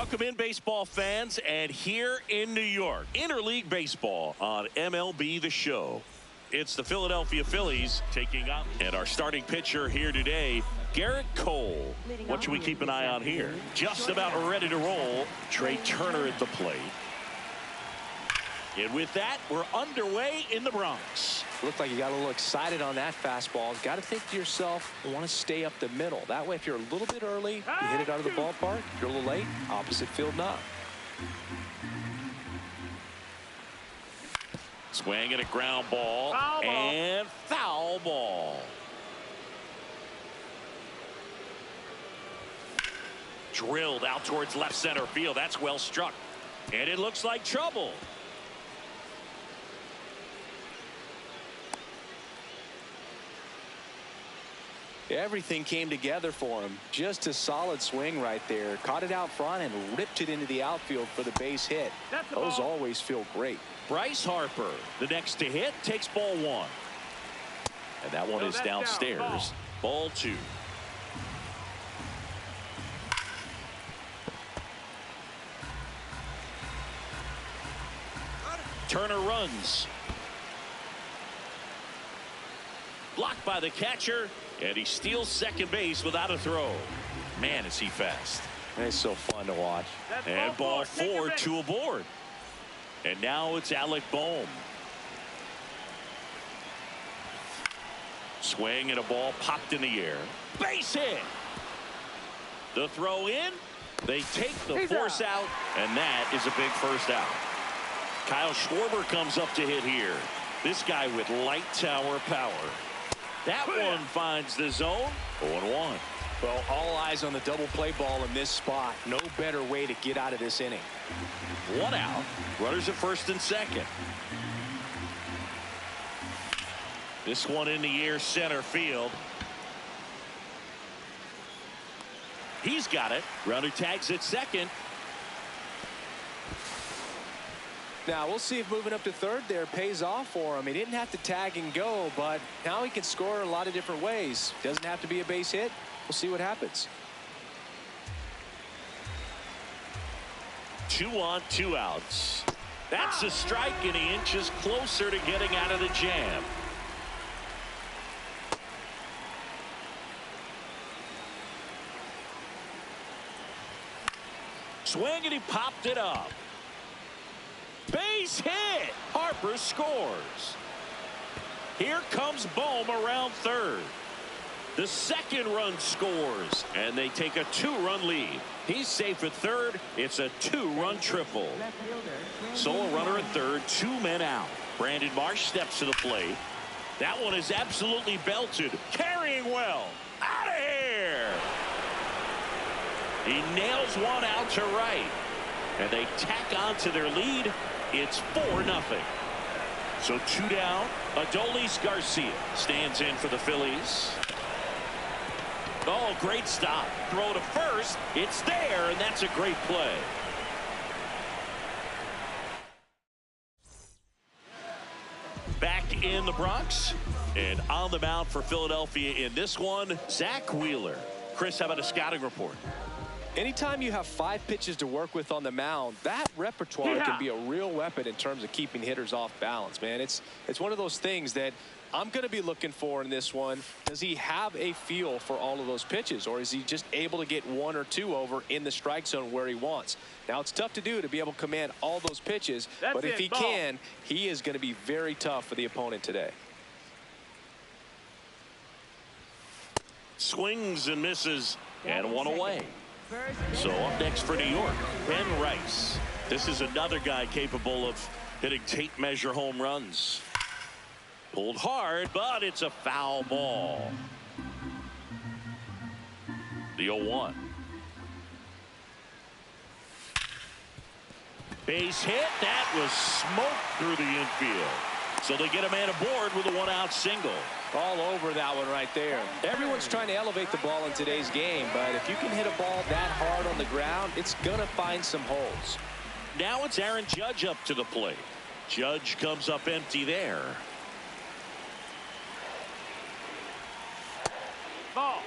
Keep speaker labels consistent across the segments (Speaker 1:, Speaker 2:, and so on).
Speaker 1: Welcome in, baseball fans, and here in New York, interleague baseball on MLB The Show. It's the Philadelphia Phillies taking up, and our starting pitcher here today, Gerrit Cole. What should we keep an eye on here? Just about ready to roll, Trey Turner at the plate. And with that, we're underway in the Bronx.
Speaker 2: Looked like you got a little excited on that fastball. Got to think to yourself, I want to stay up the middle. That way, if you're a little bit early, you hit it out of the ballpark. If you're a little late, opposite field knock.
Speaker 1: Swing and a ground ball. And foul ball. Drilled out towards left center field. That's well struck. And it looks like trouble.
Speaker 2: Everything came together for him. Just a solid swing right there. Caught it out front and ripped it into the outfield for the base hit. Those always feel great.
Speaker 1: Bryce Harper, the next to hit, takes ball one. And that one is downstairs. Ball two. Turner runs. Blocked by the catcher. And he steals second base without a throw. Man, is he fast.
Speaker 2: It's so fun to watch.
Speaker 1: And ball four, two aboard. And now it's Alec Bohm. Swing and a ball popped in the air. Base hit. The throw in. They take the force out. And that is a big first out. Kyle Schwarber comes up to hit here. This guy with light tower power. That one finds the zone. 0-1.
Speaker 2: Well, all eyes on the double play ball in this spot. No better way to get out of this inning.
Speaker 1: One out. Runners at first and second. This one in the air, center field. He's got it. Runner tags at second.
Speaker 2: Now we'll see if moving up to third there pays off for him. He didn't have to tag and go, but now he can score a lot of different ways. Doesn't have to be a base hit. We'll see what happens.
Speaker 1: 2 on, 2 outs. That's a strike, and he inches closer to getting out of the jam. Swing, and he popped it up. Base hit. Harper scores. Here comes Bohm around third. The second run scores, and they take a 2-run lead. He's safe at third. It's a 2-run triple. So a runner at third, 2 men out. Brandon Marsh steps to the plate. That one is absolutely belted. Carrying well. Out of here. He nails one out to right. And they tack on to their lead. It's 4-0. So 2 down. Adolis Garcia stands in for the Phillies. Oh, great stop. Throw to first. It's there, and that's a great play. Back in the Bronx, and on the mound for Philadelphia in this one, Zack Wheeler. Chris, how about a scouting report?
Speaker 2: Anytime you have 5 pitches to work with on the mound, that repertoire can be a real weapon in terms of keeping hitters off balance, man. It's one of those things that I'm going to be looking for in this one. Does he have a feel for all of those pitches, or is he just able to get 1 or 2 over in the strike zone where he wants? Now, it's tough to do to be able to command all those pitches, but if he can, he is going to be very tough for the opponent today.
Speaker 1: Swings and misses, and one away. So up next for New York, Ben Rice. This is another guy capable of hitting tape measure home runs. Pulled hard, but it's a foul ball. The 0-1. Base hit. That was smoked through the infield. So they get a man aboard with a 1-out single.
Speaker 2: All over that one right there. Everyone's trying to elevate the ball in today's game, but if you can hit a ball that hard on the ground, it's going to find some holes.
Speaker 1: Now it's Aaron Judge up to the plate. Judge comes up empty there. Ball.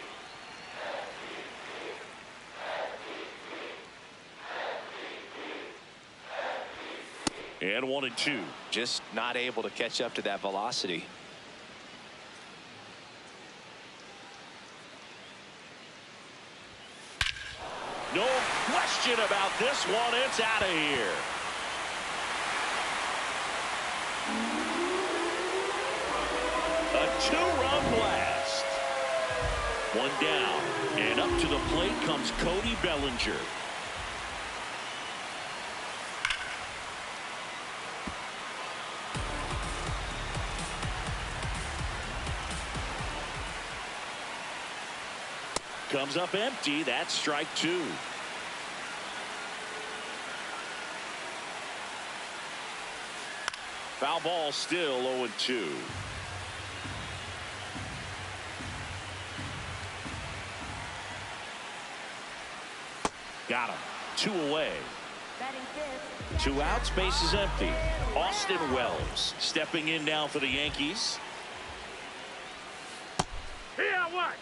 Speaker 1: And 1-2.
Speaker 2: Just not able to catch up to that velocity.
Speaker 1: No question about this one. It's out of here. A two-run blast. One down. And up to the plate comes Cody Bellinger. Comes up empty. That's strike two. Foul ball, still 0-2. Got him. 2 away. 2 outs, base is empty. Austin Wells stepping in now for the Yankees.
Speaker 3: Here, what?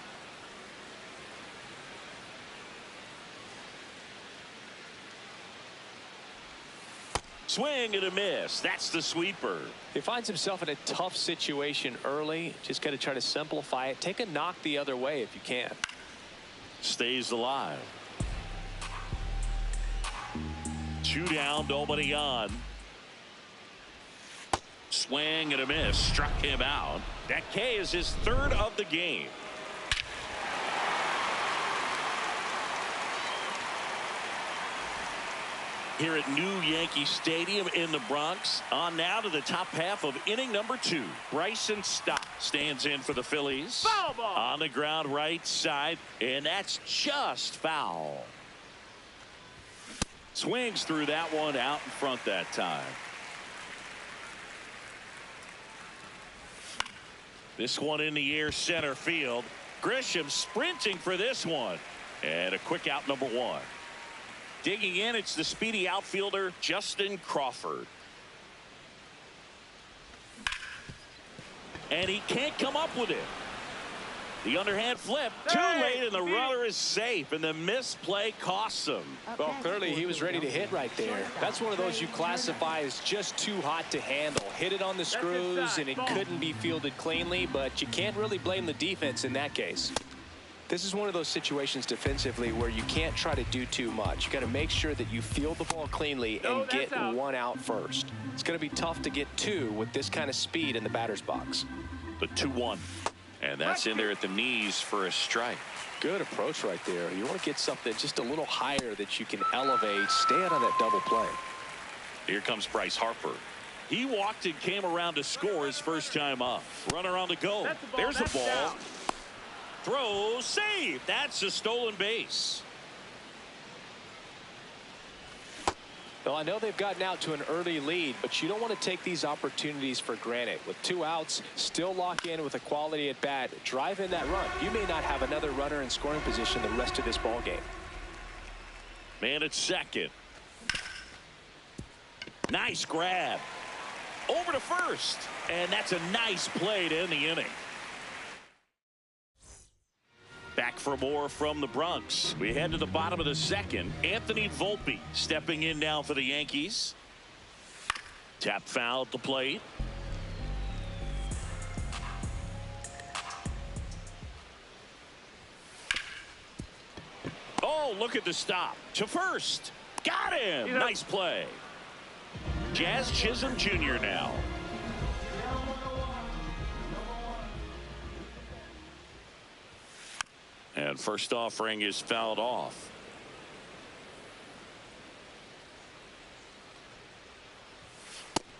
Speaker 1: Swing and a miss. That's the sweeper.
Speaker 2: He finds himself in a tough situation early. Just got to try to simplify it. Take a knock the other way if you can.
Speaker 1: Stays alive. 2 down, nobody on. Swing and a miss. Struck him out. That K is his 3rd of the game. Here at New Yankee Stadium in the Bronx. On now to the top half of inning number 2. Bryson Stott stands in for the Phillies.
Speaker 3: Foul ball.
Speaker 1: On the ground right side, and that's just foul. Swings through that one out in front that time. This one in the air, center field. Grisham sprinting for this one. And a quick out, number 1. Digging in, it's the speedy outfielder, Justin Crawford. And he can't come up with it. The underhand flip, too late, and the runner is safe, and the misplay costs him.
Speaker 2: Well, clearly he was ready to hit right there. That's one of those you classify as just too hot to handle. Hit it on the screws, and it couldn't be fielded cleanly, but you can't really blame the defense in that case. This is one of those situations defensively where you can't try to do too much. You got to make sure that you field the ball cleanly and get one out first. It's going to be tough to get 2 with this kind of speed in the batter's box.
Speaker 1: The 2-1. And that's in there at the knees for a strike.
Speaker 2: Good approach right there. You want to get something just a little higher that you can elevate. Stay out on that double play.
Speaker 1: Here comes Bryce Harper. He walked and came around to score his first time up. Runner on the go. There's the ball. Throw, save. That's a stolen base.
Speaker 2: Well, I know they've gotten out to an early lead, but you don't want to take these opportunities for granted. With 2 outs, still lock in with a quality at bat. Drive in that run. You may not have another runner in scoring position the rest of this ball game.
Speaker 1: Man at second. Nice grab. Over to first. And that's a nice play to end the inning. Back for more from the Bronx. We head to the bottom of the 2nd. Anthony Volpe stepping in now for the Yankees. Tap foul at the plate. Oh, look at the stop. To first. Got him. Nice play. Jazz Chisholm Jr. now. And first offering is fouled off.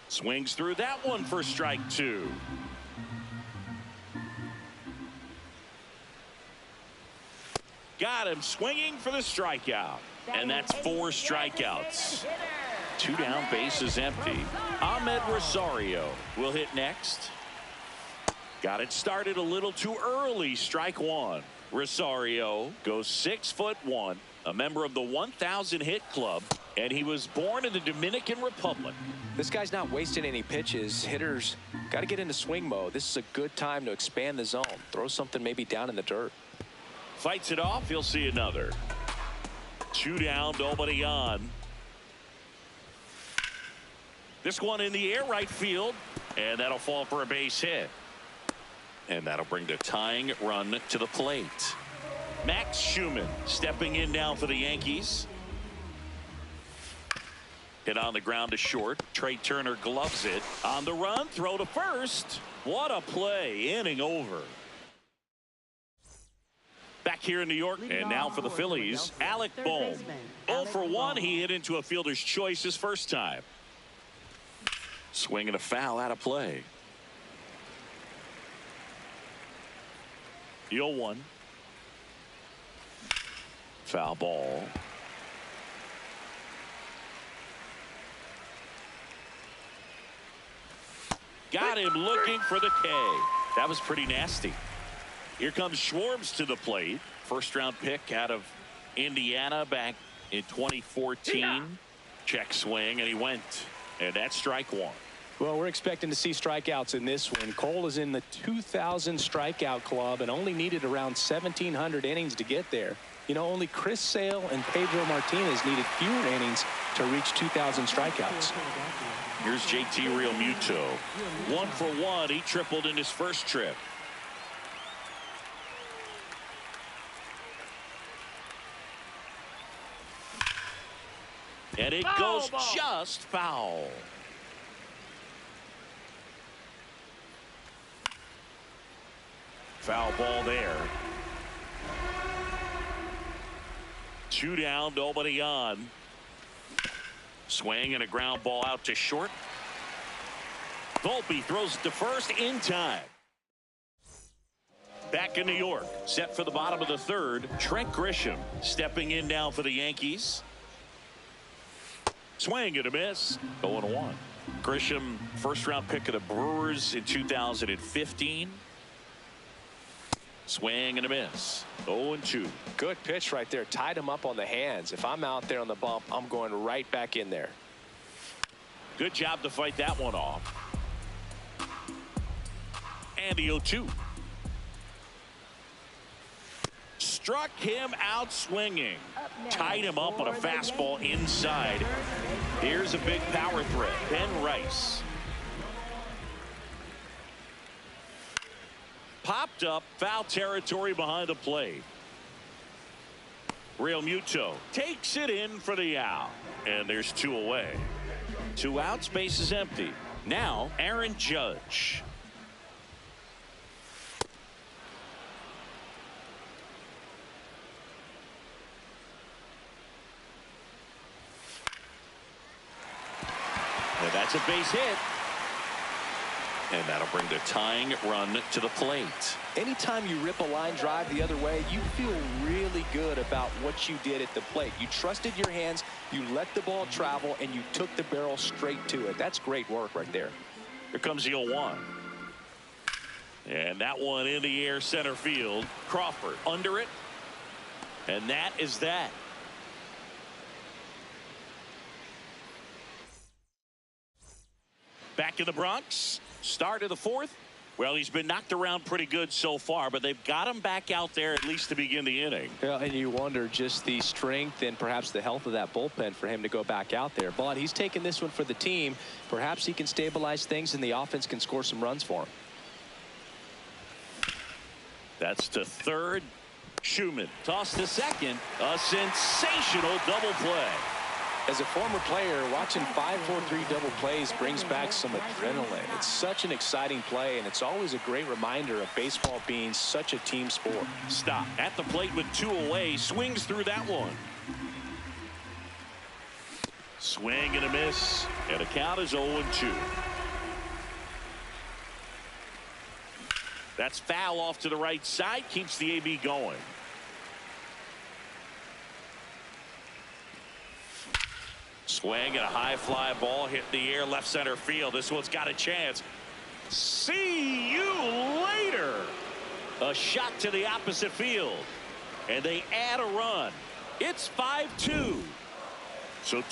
Speaker 1: Swings through that one for strike 2. Got him swinging for the strikeout. And that's 4 strikeouts. 2 down, base is empty. Ahmed Rosario will hit next. Got it started a little too early. Strike 1. Rosario goes 6'1", a member of the 1,000 hit club, and he was born in the Dominican Republic.
Speaker 2: This guy's not wasting any pitches. Hitters got to get into swing mode. This is a good time to expand the zone. Throw something maybe down in the dirt.
Speaker 1: Fights it off. He'll see another. 2 down, nobody on. This one in the air right field, and that'll fall for a base hit. And that'll bring the tying run to the plate. Max Schumann stepping in now for the Yankees. Hit on the ground to short. Trey Turner gloves it. On the run, throw to first. What a play. Inning over. Back here in New York, and now for the Phillies, Alec Bohm. 0 for 1, he hit into a fielder's choice his first time. Swing and a foul out of play. 0-1. Foul ball. Got him looking for the K. That was pretty nasty. Here comes Schwartz to the plate. First round pick out of Indiana back in 2014. Check swing, and he went. And that's strike one.
Speaker 2: Well, we're expecting to see strikeouts in this one. Cole is in the 2,000 strikeout club and only needed around 1,700 innings to get there. You know, only Chris Sale and Pedro Martinez needed fewer innings to reach 2,000 strikeouts.
Speaker 1: Here's JT Realmuto. 1 for 1. He tripled in his first trip. And it goes just foul. Foul ball there. 2 down, nobody on. Swing and a ground ball out to short. Volpe throws it to first in time. Back in New York, set for the bottom of the third. Trent Grisham stepping in now for the Yankees. Swing and a miss. 0-1. Grisham, first round pick of the Brewers in 2015. Swing and a miss. 0-2.
Speaker 2: Good pitch right there. Tied him up on the hands. If I'm out there on the bump, I'm going right back in there.
Speaker 1: Good job to fight that one off. And the 0-2. Struck him out swinging. Tied him up on a fastball inside. Here's a big power threat. Ben Rice. Popped up, foul territory behind the plate. Realmuto takes it in for the out. And there's 2 away. 2 outs, base is empty. Now, Aaron Judge. And that's a base hit. And that'll bring the tying run to the plate.
Speaker 2: Anytime you rip a line drive the other way, you feel really good about what you did at the plate. You trusted your hands, you let the ball travel, and you took the barrel straight to it. That's great work right there.
Speaker 1: Here comes the 0-1. And that one in the air center field. Crawford under it. And that is that. Back in the Bronx. Start of the fourth. Well, he's been knocked around pretty good so far, but they've got him back out there at least to begin the inning.
Speaker 2: Yeah, and you wonder just the strength and perhaps the health of that bullpen for him to go back out there. But he's taking this one for the team. Perhaps he can stabilize things and the offense can score some runs for him. That's to third. Schumann tossed to second. A sensational double play. As a former player, watching 5-4-3 double plays brings back some adrenaline. It's such an exciting play, and it's always a great reminder of baseball being such a team sport.
Speaker 1: Stop at the plate with 2 away. Swings through that one. Swing and a miss. And the count is 0-2. That's foul off to the right side. Keeps the AB going. Swing and a high fly ball hit the air left center field. This one's got a chance. See you later. A shot to the opposite field. And they add a run. It's 5-2. So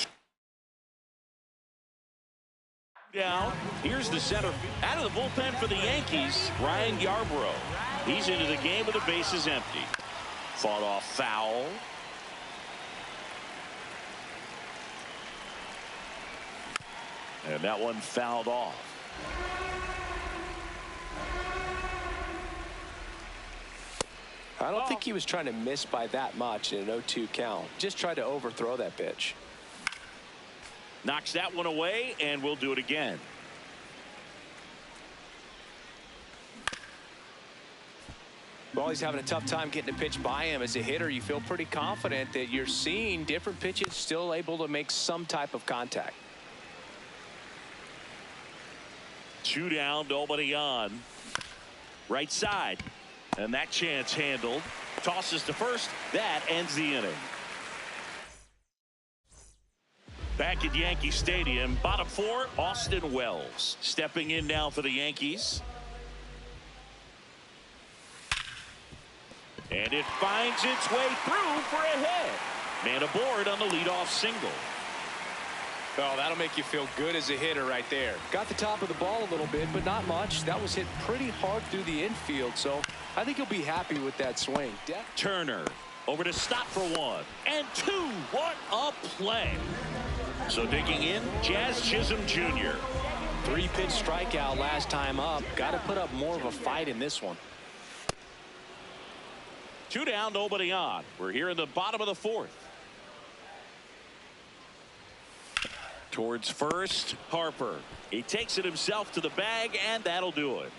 Speaker 1: down. Here's the center. Out of the bullpen for the Yankees, Ryan Yarbrough. He's into the game with the bases empty. Fought off foul. And that one fouled off.
Speaker 2: I don't think he was trying to miss by that much in an 0-2 count. Just tried to overthrow that pitch.
Speaker 1: Knocks that one away, and we'll do it again.
Speaker 2: Well, he's having a tough time getting a pitch by him. As a hitter, you feel pretty confident that you're seeing different pitches still able to make some type of contact.
Speaker 1: 2 down, nobody on. Right side. And that chance handled. Tosses to first. That ends the inning. Back at Yankee Stadium, bottom 4, Austin Wells. Stepping in now for the Yankees. And it finds its way through for a hit. Man aboard on the leadoff single.
Speaker 2: Oh, that'll make you feel good as a hitter right there. Got the top of the ball a little bit, but not much. That was hit pretty hard through the infield, so I think he'll be happy with that swing.
Speaker 1: Turner over to stop for 1 and 2. What a play. So digging in, Jazz Chisholm Jr.
Speaker 2: 3-pitch strikeout last time up. Got to put up more of a fight in this one.
Speaker 1: 2 down, nobody on. We're here in the bottom of the 4th. Towards first, Harper. He takes it himself to the bag, and that'll do it.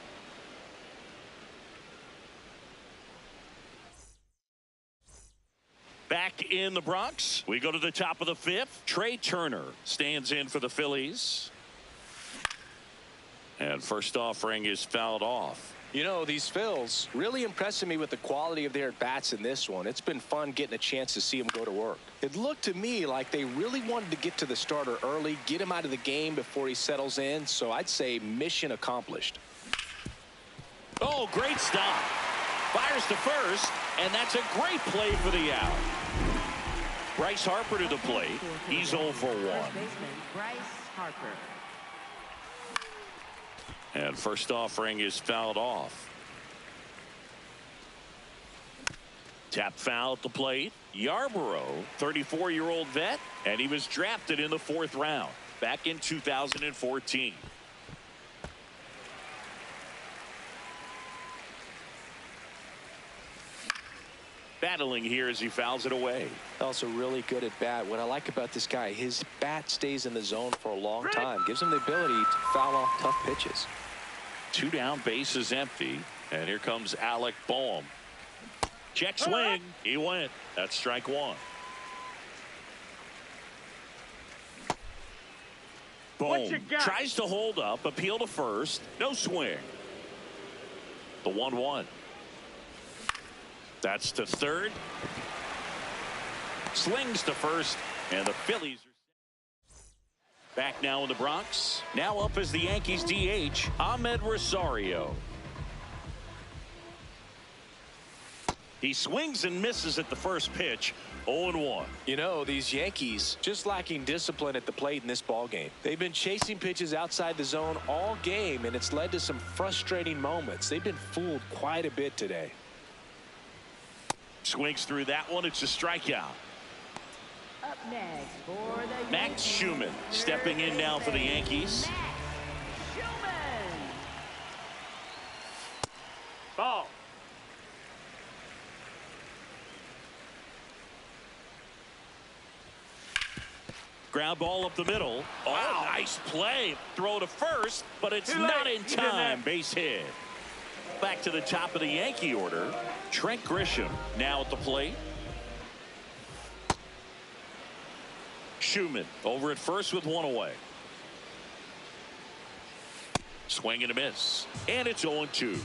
Speaker 1: Back in the Bronx, we go to the top of the 5th. Trey Turner stands in for the Phillies. And first offering is fouled off.
Speaker 2: You know, these Phils really impressing me with the quality of their at-bats in this one. It's been fun getting a chance to see them go to work. It looked to me like they really wanted to get to the starter early, get him out of the game before he settles in. So I'd say mission accomplished.
Speaker 1: Oh, great stop. Fires to first, and that's a great play for the out. Bryce Harper to the plate. He's 0 for 1.
Speaker 3: Bryce Harper.
Speaker 1: And first offering is fouled off. Tap foul at the plate. Yarborough, 34-year-old vet, and he was drafted in the 4th round back in 2014. Battling here as he fouls it away.
Speaker 2: Also really good at bat. What I like about this guy, his bat stays in the zone for a long time. Gives him the ability to foul off tough pitches.
Speaker 1: 2 down, base is empty, and here comes Alec Boehm. Check swing. He went. That's strike 1. Boehm tries to hold up, appeal to first. No swing. The 1-1. That's to third. Slings to first, and the Phillies are back now in the Bronx. Now up as the Yankees DH, Ahmed Rosario. He swings and misses at the first pitch. 0-1.
Speaker 2: You know, these Yankees just lacking discipline at the plate in this ball game. They've been chasing pitches outside the zone all game, and it's led to some frustrating moments. They've been fooled quite a bit today.
Speaker 1: Swings through that one. It's a strikeout.
Speaker 3: Up next for the
Speaker 1: Max Schumann stepping in now for the Yankees.
Speaker 3: Schumann.
Speaker 1: Ball. Ground ball up the middle. Oh, nice play. Throw to first, but it's not in time. Base hit. Back to the top of the Yankee order. Trent Grisham now at the plate. Schumann over at first with 1 away. Swing and a miss. And it's 0-2.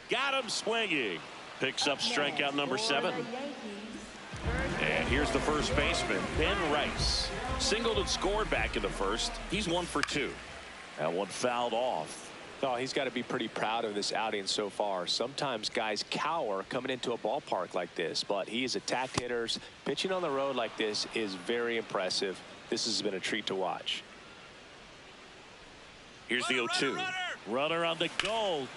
Speaker 1: Got him swinging. Picks up strikeout number 7. And here's the first baseman, Ben Rice. Singled and scored back in the first. He's 1 for 2. That one fouled off.
Speaker 2: Oh, he's got to be pretty proud of this outing so far. Sometimes guys cower coming into a ballpark like this, but he has attacked hitters. Pitching on the road like this is very impressive. This has been a treat to watch.
Speaker 1: Here's the 0-2. Runner on the goal.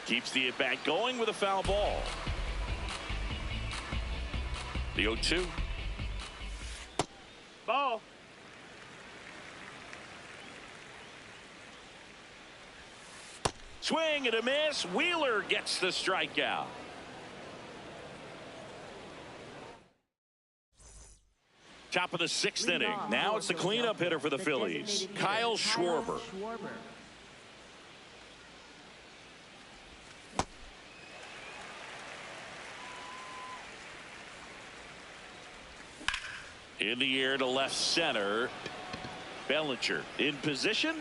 Speaker 1: Keeps the at-bat going with a foul ball. The 0-2.
Speaker 4: Ball.
Speaker 1: Swing and a miss. Wheeler gets the strikeout. Top of the sixth inning. Now it's the cleanup hitter for the Phillies, Kyle Schwarber. In the air to left center. Bellinger in position.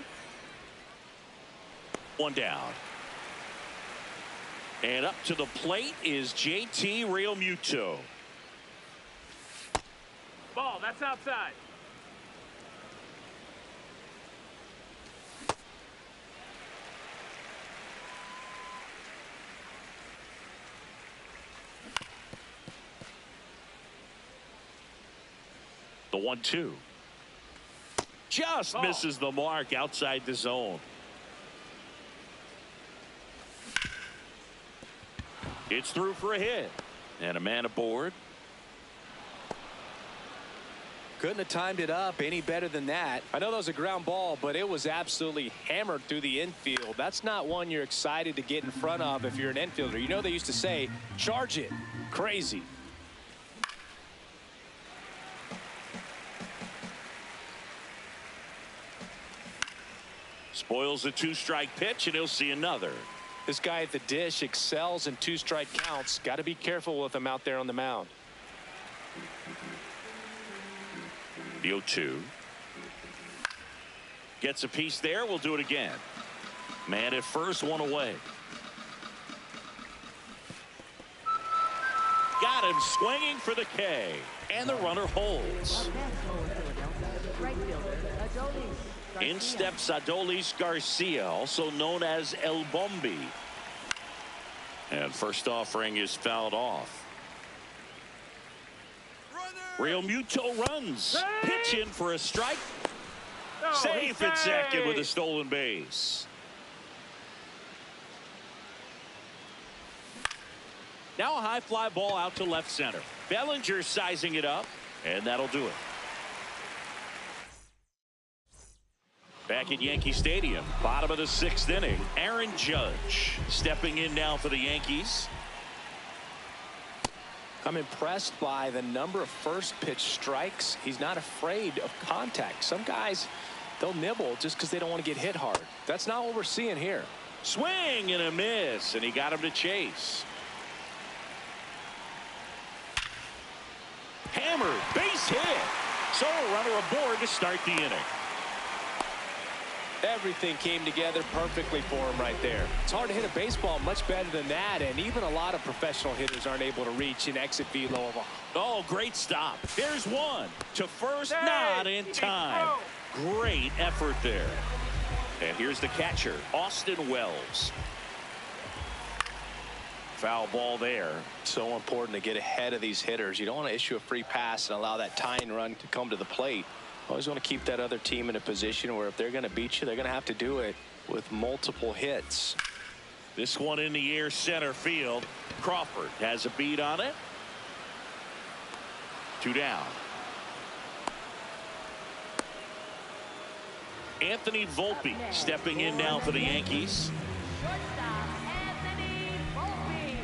Speaker 1: One down. And up to the plate is JT Realmuto.
Speaker 4: Ball, that's outside.
Speaker 1: The 1-2. Just misses the mark outside the zone. It's through for a hit. And a man aboard.
Speaker 2: Couldn't have timed it up any better than that. I know that was a ground ball, but it was absolutely hammered through the infield. That's not one you're excited to get in front of if you're an infielder. You know they used to say, charge it. Crazy.
Speaker 1: Spoils a two-strike pitch, and he'll see another.
Speaker 2: This guy at the dish excels in two-strike counts. Got to be careful with him out there on the mound.
Speaker 1: The 0-2. Gets a piece there. We'll do it again. Man at first, one away. Got him swinging for the K. And the runner holds. In steps Adolis Garcia, also known as El Bombi. And first offering is fouled off. Realmuto runs. Pitch in for a strike. Safe at second with a stolen base. Now a high fly ball out to left center. Bellinger sizing it up, and that'll do it. Back at Yankee Stadium, bottom of the sixth inning. Aaron Judge stepping in now for the Yankees.
Speaker 2: I'm impressed by the number of first pitch strikes. He's not afraid of contact. Some guys, they'll nibble just because they don't want to get hit hard. That's not what we're seeing here.
Speaker 1: Swing and a miss, and he got him to chase. Hammered, base hit. So a runner aboard to start the inning.
Speaker 2: Everything came together perfectly for him right there. It's hard to hit a baseball much better than that, and even a lot of professional hitters aren't able to reach an exit velo of a...
Speaker 1: Oh, great stop. There's one to first, not in time. Great effort there. And here's the catcher, Austin Wells. Foul ball there.
Speaker 2: So important to get ahead of these hitters. You don't want to issue a free pass and allow that tying run to come to the plate. Always want to keep that other team in a position where if they're going to beat you, they're going to have to do it with multiple hits.
Speaker 1: This one in the air center field. Crawford has a beat on it. 2 down. Anthony Volpe stepping in now for the Yankees.
Speaker 3: Shortstop, Anthony Volpe.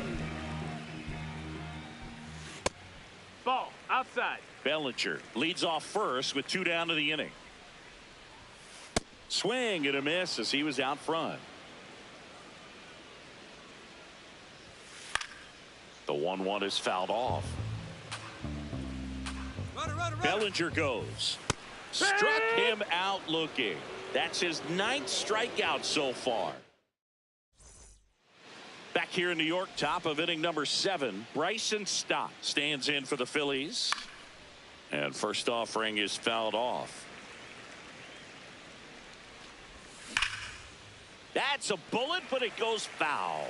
Speaker 4: Ball, outside.
Speaker 1: Bellinger leads off first with 2 down to the inning. Swing and a miss as he was out front. The 1-1 is fouled off.
Speaker 4: Run.
Speaker 1: Bellinger goes. Struck him out looking. That's his 9th strikeout so far. Back here in New York, top of inning number 7, Bryson Stott stands in for the Phillies. And first offering is fouled off. That's a bullet, but it goes foul.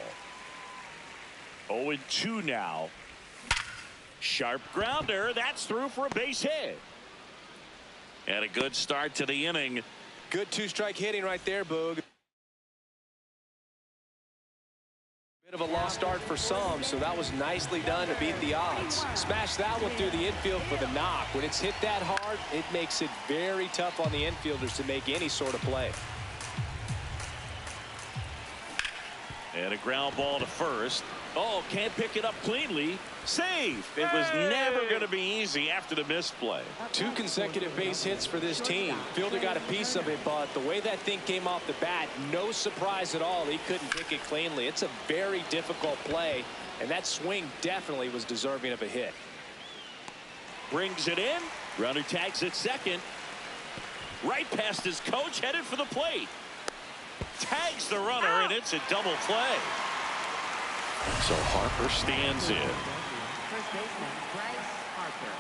Speaker 1: 0-2 now. Sharp grounder. That's through for a base hit. And a good start to the inning.
Speaker 2: Good two-strike hitting right there, Boog. Bit of a lost start for some, so that was nicely done to beat the odds. Smash that one through the infield for the knock. When it's hit that hard, it makes it very tough on the infielders to make any sort of play.
Speaker 1: And a ground ball to first. Oh, can't pick it up cleanly. Safe. It was never going to be easy after the misplay.
Speaker 2: 2 consecutive base hits for this team. Fielder got a piece of it, but the way that thing came off the bat, no surprise at all. He couldn't pick it cleanly. It's a very difficult play, and that swing definitely was deserving of a hit.
Speaker 1: Brings it in. Runner tags at second. Right past his coach, headed for the plate. Tags the runner, and it's a double play. So Harper stands in.
Speaker 3: First baseman Bryce Harper.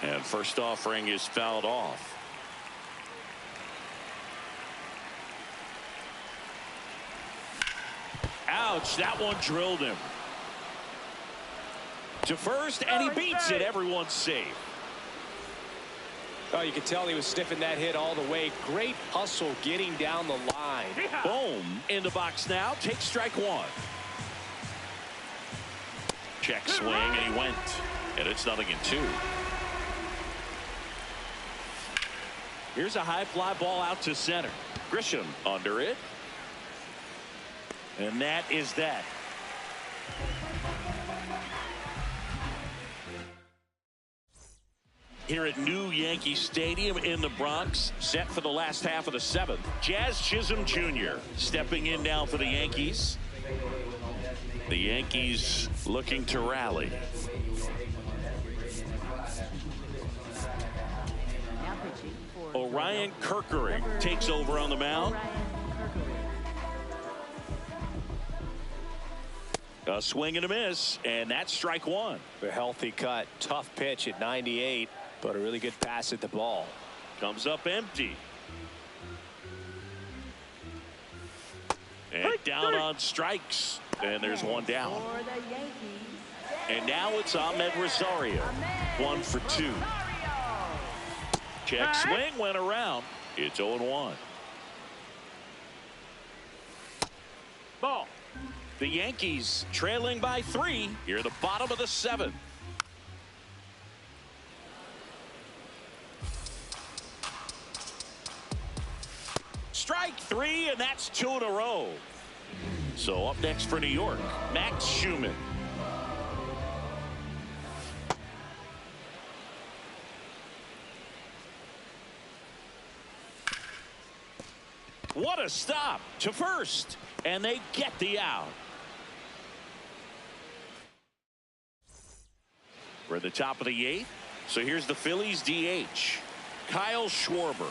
Speaker 1: And first offering is fouled off. Ouch, that one drilled him. To first, and he beats it. Everyone's safe.
Speaker 2: Oh, you could tell he was sniffing that hit all the way. Great hustle getting down the line.
Speaker 1: Bohm in the box now. Takes strike one. Check swing, and he went. And it's 0-2. Here's a high fly ball out to center. Grisham under it. And that is that. Here at New Yankee Stadium in the Bronx, set for the last half of the 7th. Jazz Chisholm Jr. stepping in now for the Yankees. The Yankees looking to rally.
Speaker 3: Now pitching for
Speaker 1: Orion Kerkering takes over on the mound.
Speaker 3: Orion Kerkering.
Speaker 1: A swing and a miss, and that's strike one.
Speaker 2: A healthy cut. Tough pitch at 98, but a really good pass at the ball.
Speaker 1: Comes up empty. And down on strikes. And there's one down.
Speaker 3: For the Yankees.
Speaker 1: And now it's Ahmed Rosario. 1 for 2.
Speaker 3: Rosario.
Speaker 1: Check swing went around. It's 0-1.
Speaker 4: Ball.
Speaker 1: The Yankees trailing by 3 here at the bottom of the 7th. Strike 3, and that's 2 in a row. So up next for New York, Max Schumann. What a stop to first, and they get the out. We're at the top of the 8th. So here's the Phillies DH, Kyle Schwarber.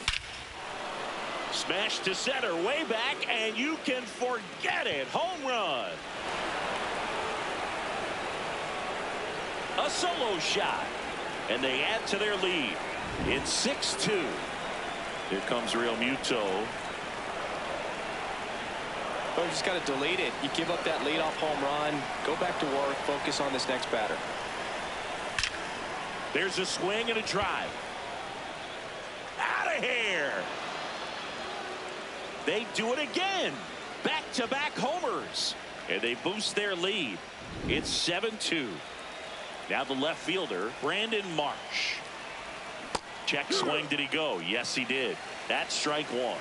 Speaker 1: Smash to center, way back, and you can forget it. Home run. A solo shot, and they add to their lead. It's 6-2. Here comes Real Muto.
Speaker 2: Oh, you just got to delete it. You give up that leadoff home run, go back to work, focus on this next batter.
Speaker 1: There's a swing and a drive. Out of here. They do it again. Back-to-back homers. And they boost their lead. It's 7-2. Now the left fielder, Brandon Marsh. Check swing. Did he go? Yes, he did. That's strike 1.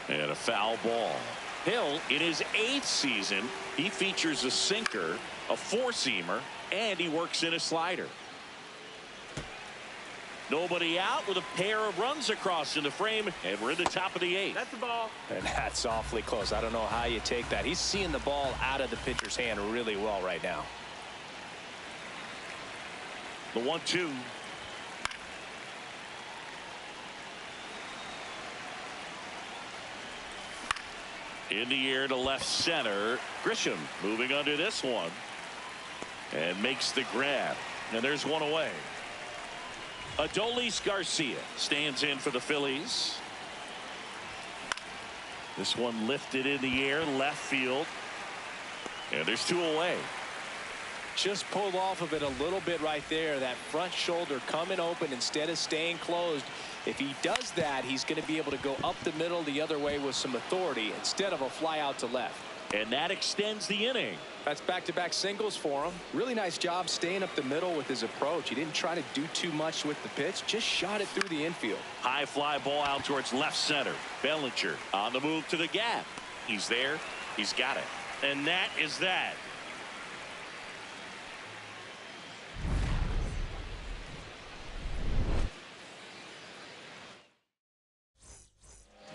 Speaker 1: And a foul ball. Hill, in his 8th season, he features a sinker, a 4-seamer, and he works in a slider. Nobody out with a pair of runs across in the frame, and we're in the top of the 8th.
Speaker 4: That's the ball.
Speaker 2: And that's awfully close. I don't know how you take that. He's seeing the ball out of the pitcher's hand really well right now.
Speaker 1: The 1-2. In the air to left center. Grisham moving under this one. And makes the grab. And there's one away. Adolis Garcia stands in for the Phillies. This one lifted in the air, left field. And there's 2 away.
Speaker 2: Just pulled off of it a little bit right there. That front shoulder coming open instead of staying closed. If he does that, he's going to be able to go up the middle the other way with some authority instead of a fly out to left.
Speaker 1: And that extends the inning.
Speaker 2: That's back-to-back singles for him. Really nice job staying up the middle with his approach. He didn't try to do too much with the pitch, just shot it through the infield.
Speaker 1: High fly ball out towards left center. Bellinger on the move to the gap. He's there. He's got it. And that is that.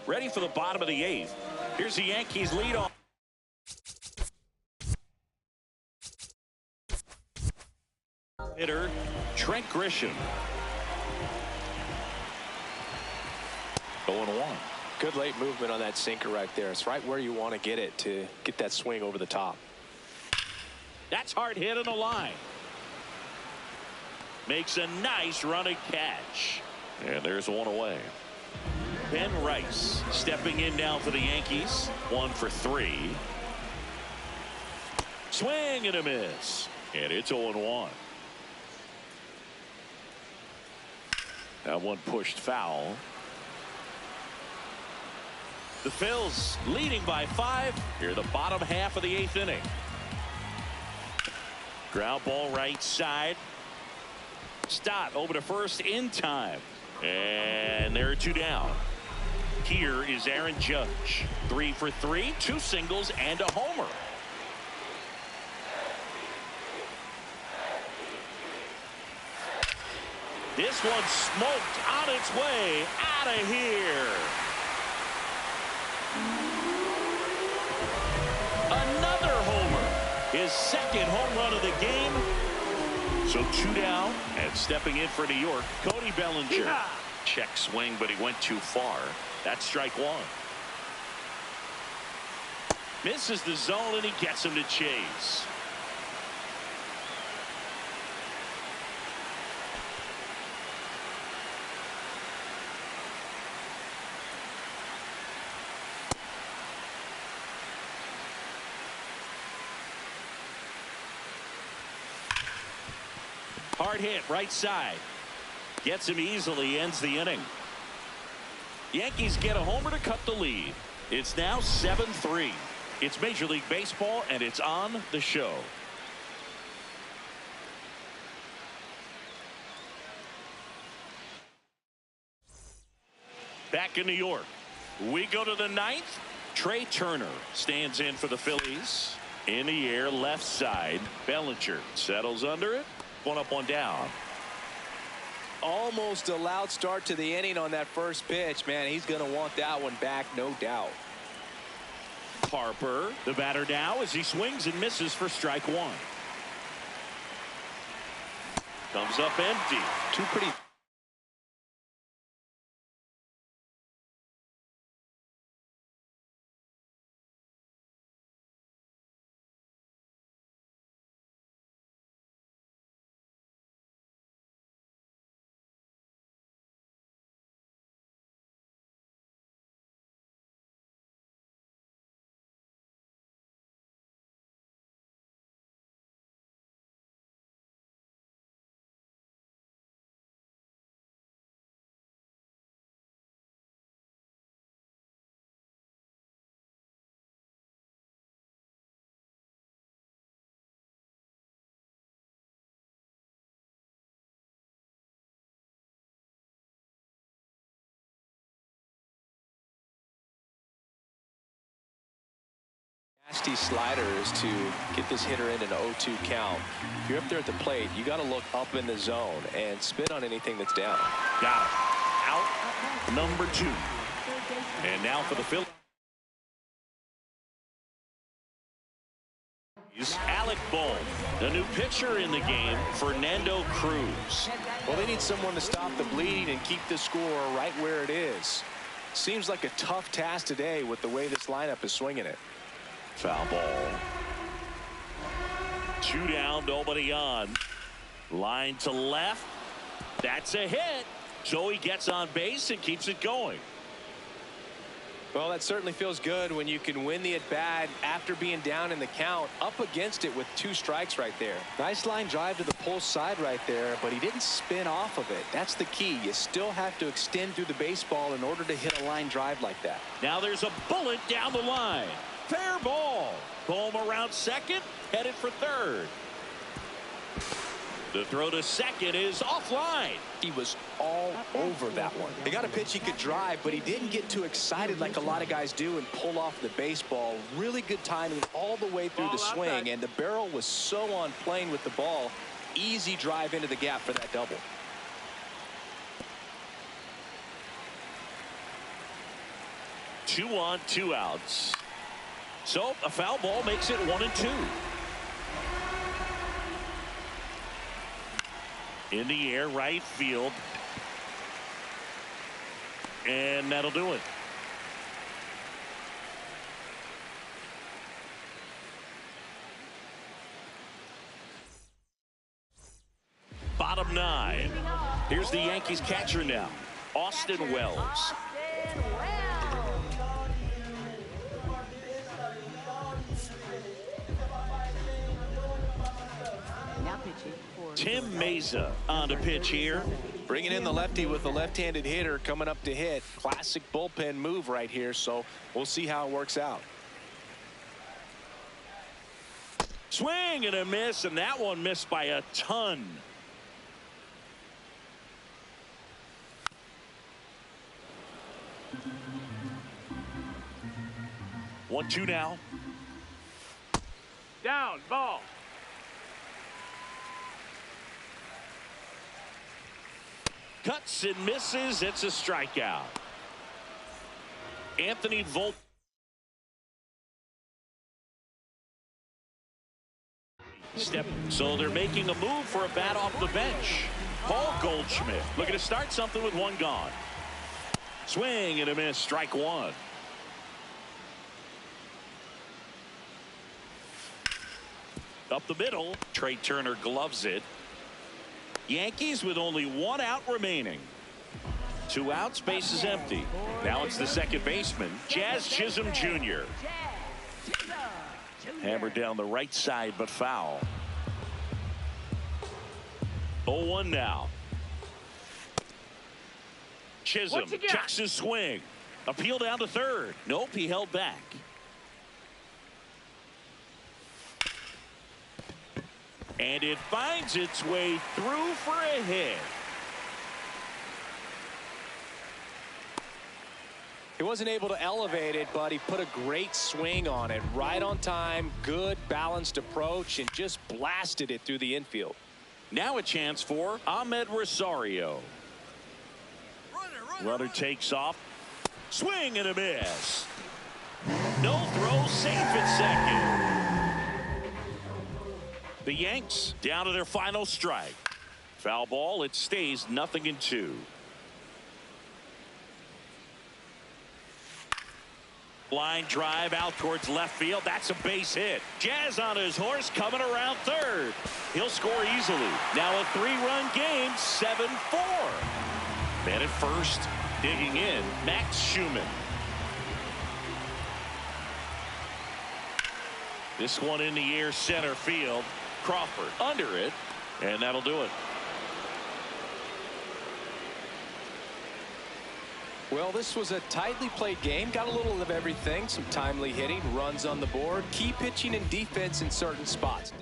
Speaker 1: Ready for the bottom of the 8th. Here's the Yankees lead off. Hitter Trent Grisham. 0-1.
Speaker 2: Good late movement on that sinker right there. It's right where you want to get it to get that swing over the top.
Speaker 1: That's hard hit on the line. Makes a nice running catch. And there's one away. Ben Rice stepping in now for the Yankees. 1 for 3. Swing and a miss. And it's 0-1. That one pushed foul. The Phils leading by 5 here the bottom half of the 8th inning. Ground ball right side. Stott over to first in time. And there are 2 down. Here is Aaron Judge. 3 for 3, 2 singles and a homer. This one smoked on its way out of here. Another homer. His second home run of the game. So 2 down and stepping in for New York, Cody Bellinger. Yeah. Check swing, but he went too far. That's strike 1. Misses the zone and he gets him to chase. Hard hit right side. Gets him easily, ends the inning. Yankees get a homer to cut the lead. It's now 7-3. It's Major League Baseball and it's on the show. Back in New York, we go to the 9th. Trey Turner stands in for the Phillies. In the air left side. Bellinger settles under it. 1 up, 1 down.
Speaker 2: Almost a loud start to the inning on that first pitch. Man, he's going to want that one back, no doubt.
Speaker 1: Harper, the batter now as he swings and misses for strike 1. Comes up empty.
Speaker 2: 2 pretty. Nasty sliders to get this hitter in an 0-2 count. If you're up there at the plate, you got to look up in the zone and spit on anything that's down.
Speaker 1: Got it. Out number 2. And now for the Phillies. Alec Bohm, the new pitcher in the game, Fernando Cruz.
Speaker 2: Well, they need someone to stop the bleeding and keep the score right where it is. Seems like a tough task today with the way this lineup is swinging it.
Speaker 1: Foul ball. 2 down, nobody on. Line to left. That's a hit. So he gets on base and keeps it going.
Speaker 2: Well, that certainly feels good when you can win the at-bat after being down in the count, up against it with 2 strikes right there. Nice line drive to the pull side right there, but he didn't spin off of it. That's the key. You still have to extend through the baseball in order to hit a line drive like that.
Speaker 1: Now there's a bullet down the line. Fair ball. Bohm around second, headed for third. The throw to second is offline.
Speaker 2: He was all over that one. He got a pitch he could drive, but he didn't get too excited like a lot of guys do and pull off the baseball. Really good timing all the way through the swing, and the barrel was so on plane with the ball. Easy drive into the gap for that double.
Speaker 1: Two on, 2 outs. So a foul ball makes it 1-2. In the air, right field. And that'll do it. Bottom 9. Here's the Yankees catcher now, Austin Wells.
Speaker 3: Austin Wells. Now pitching for
Speaker 1: Tim Meza on the pitch here.
Speaker 2: Bringing in the lefty with a left-handed hitter coming up to hit. Classic bullpen move right here, so we'll see how it works out.
Speaker 1: Swing and a miss, and that one missed by a ton. One, 2 now.
Speaker 4: Down, ball.
Speaker 1: Cuts and misses. It's a strikeout. Anthony Volpe. So they're making a move for a bat off the bench. Paul Goldschmidt looking to start something with 1 gone. Swing and a miss. Strike 1. Up the middle. Trey Turner gloves it. Yankees with only 1 out remaining. 2 outs, base is empty. Now it's the second baseman, Jazz Chisholm Jr. Hammered down the right side, but foul. 0-1 now. Chisholm checks his swing. Appeal down to third. Nope, he held back. And it finds its way through for a hit.
Speaker 2: He wasn't able to elevate it, but he put a great swing on it. Right on time, good balanced approach, and just blasted it through the infield.
Speaker 1: Now a chance for Ahmed Rosario. Runner takes off. Swing and a miss. No throw, safe at second. The Yanks down to their final strike. Foul ball. It stays 0-2. Line drive out towards left field. That's a base hit. Jazz on his horse coming around third. He'll score easily. Now a 3-run game, 7-4. Man at first, digging in, Max Schumann. This one in the air, center field. Crawford under it, and that'll do it.
Speaker 2: Well, this was a tightly played game. Got a little of everything. Some timely hitting, runs on the board, key pitching and defense in certain spots.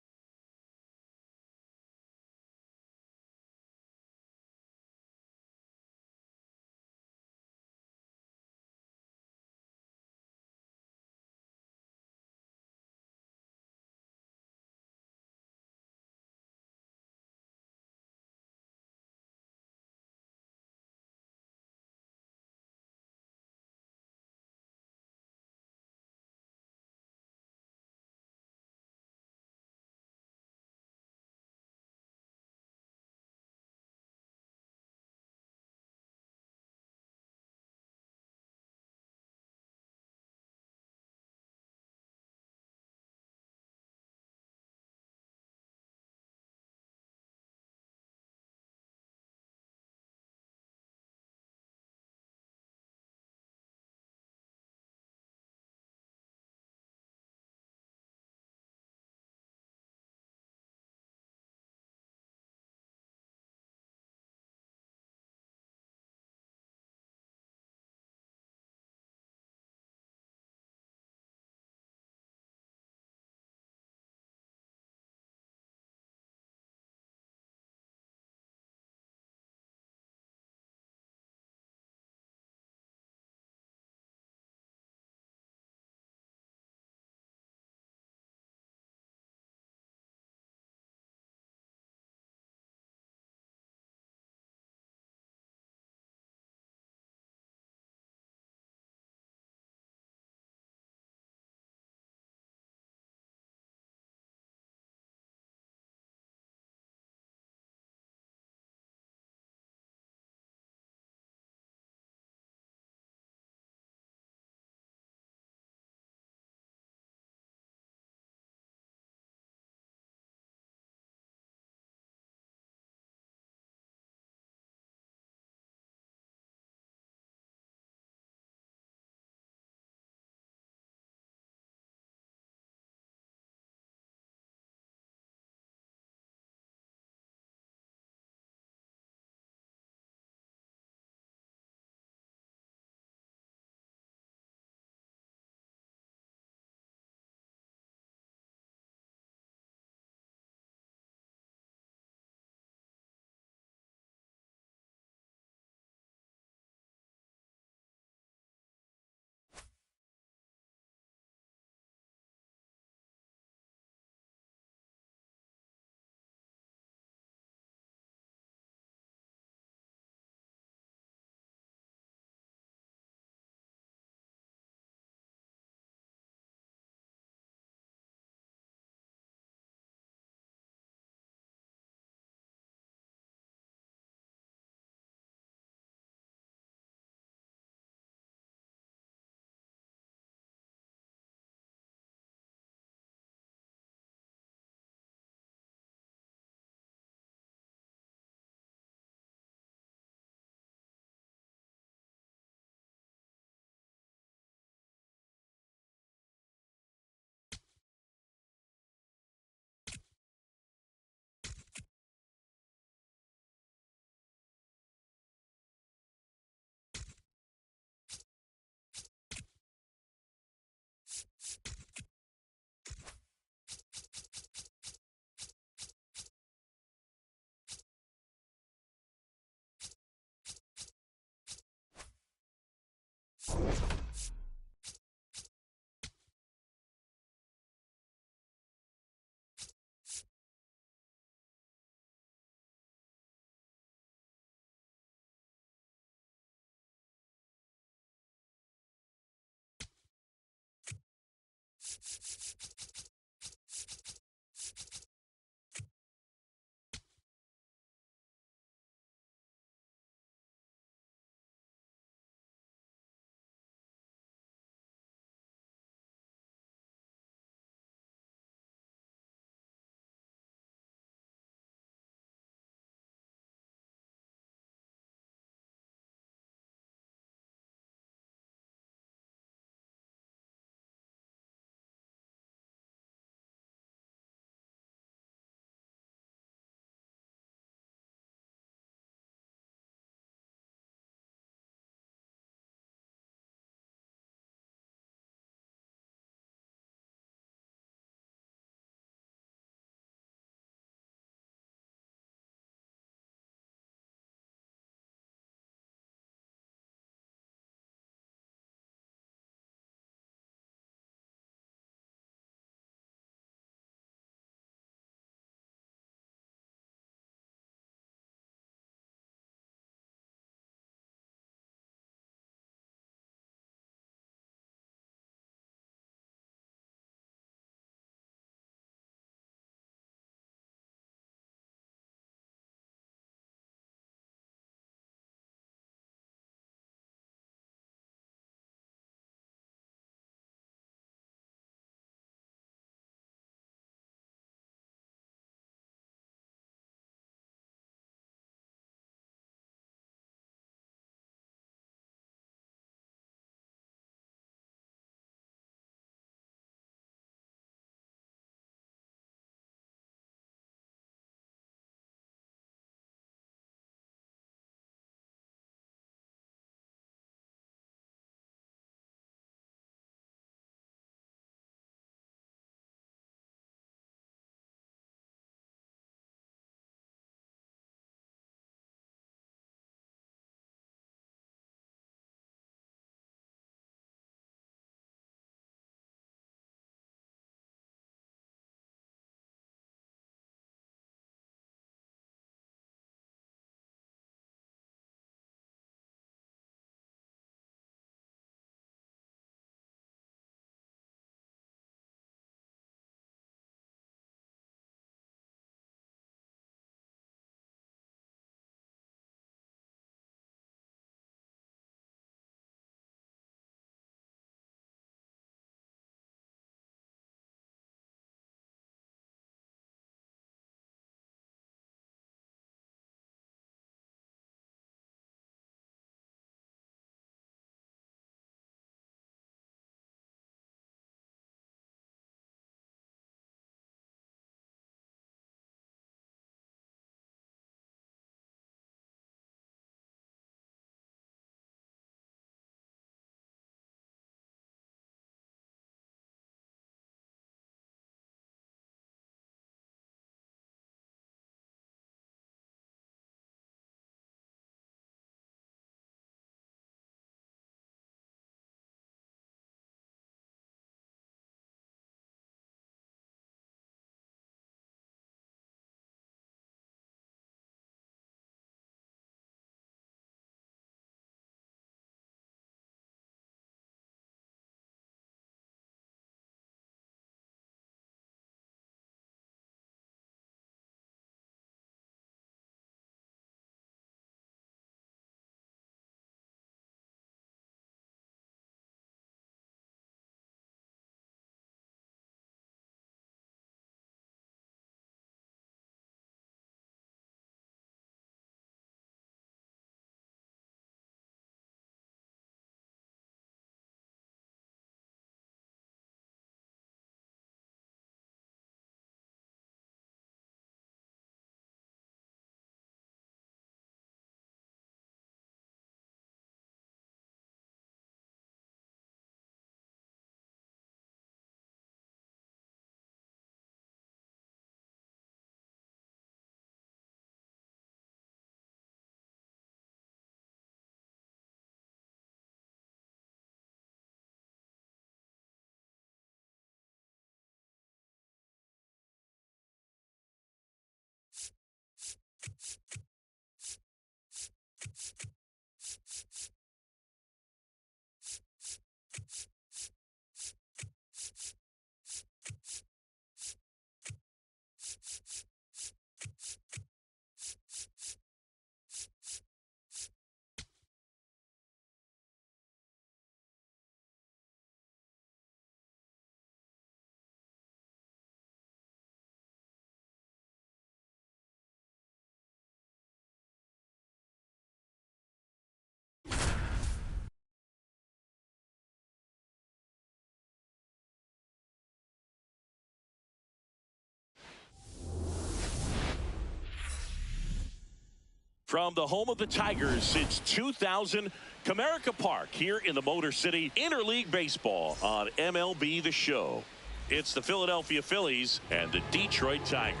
Speaker 1: From the home of the Tigers since 2000, Comerica Park here in the Motor City, Interleague Baseball on MLB The Show. It's the Philadelphia Phillies and the Detroit Tigers.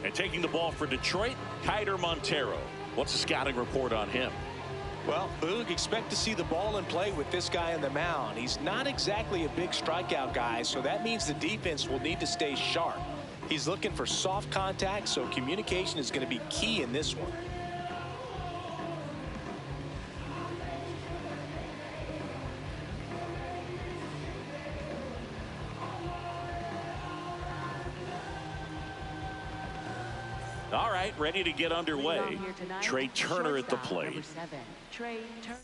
Speaker 1: And taking the ball for Detroit, Keider Montero. What's the scouting report on him?
Speaker 2: Well, Boog, expect to see the ball in play with this guy on the mound. He's not exactly a big strikeout guy, so that means the defense will need to stay sharp. He's looking for soft contact, so communication is going to be key in this one.
Speaker 1: All right, ready to get underway. Trey Turner at the plate.
Speaker 3: Number 7, Trey Turner.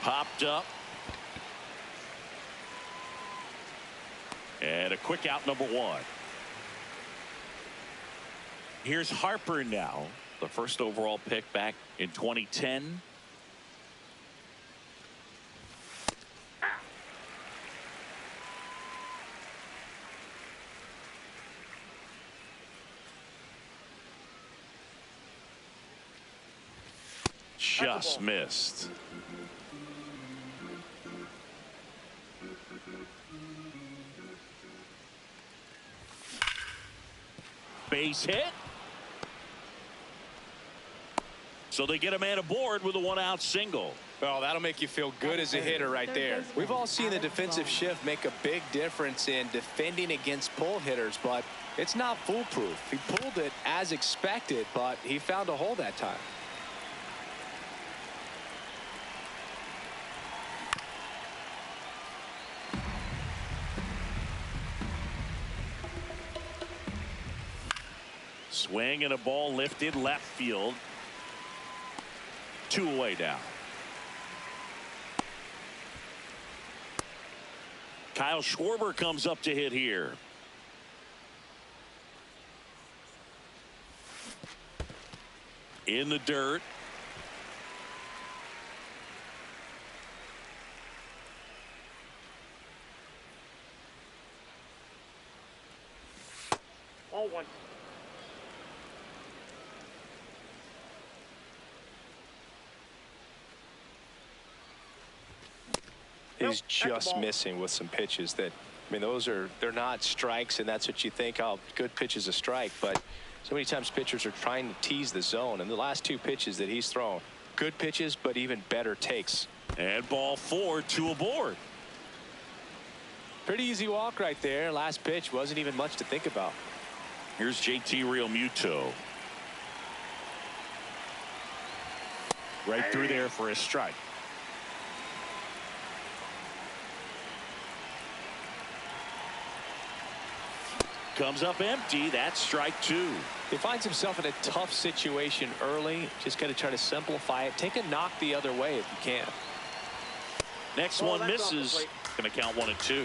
Speaker 1: Popped up. And a quick out, number 1. Here's Harper now, the first overall pick back in 2010. Just missed. Base hit. So they get a man aboard with a 1-out single.
Speaker 2: Well, that'll make you feel good as a hitter right there. We've all seen the defensive shift make a big difference in defending against pull hitters, but it's not foolproof. He pulled it as expected, but he found a hole that time.
Speaker 1: Swing and a ball lifted left field. 2 away now. Kyle Schwarber comes up to hit here. In the dirt.
Speaker 4: All 1.
Speaker 2: He's just missing with some pitches that, I mean, they're not strikes, and that's what you think, oh, good pitch is a strike, but so many times pitchers are trying to tease the zone, and the last 2 pitches that he's thrown, good pitches, but even better takes.
Speaker 1: And ball 4, 2 aboard.
Speaker 2: Pretty easy walk right there. Last pitch wasn't even much to think about.
Speaker 1: Here's JT Realmuto. Right through there for a strike. Comes up empty. That's strike 2.
Speaker 2: He finds himself in a tough situation early. Just got to try to simplify it. Take a knock the other way if you can.
Speaker 1: Next one misses. Going to count 1 and 2.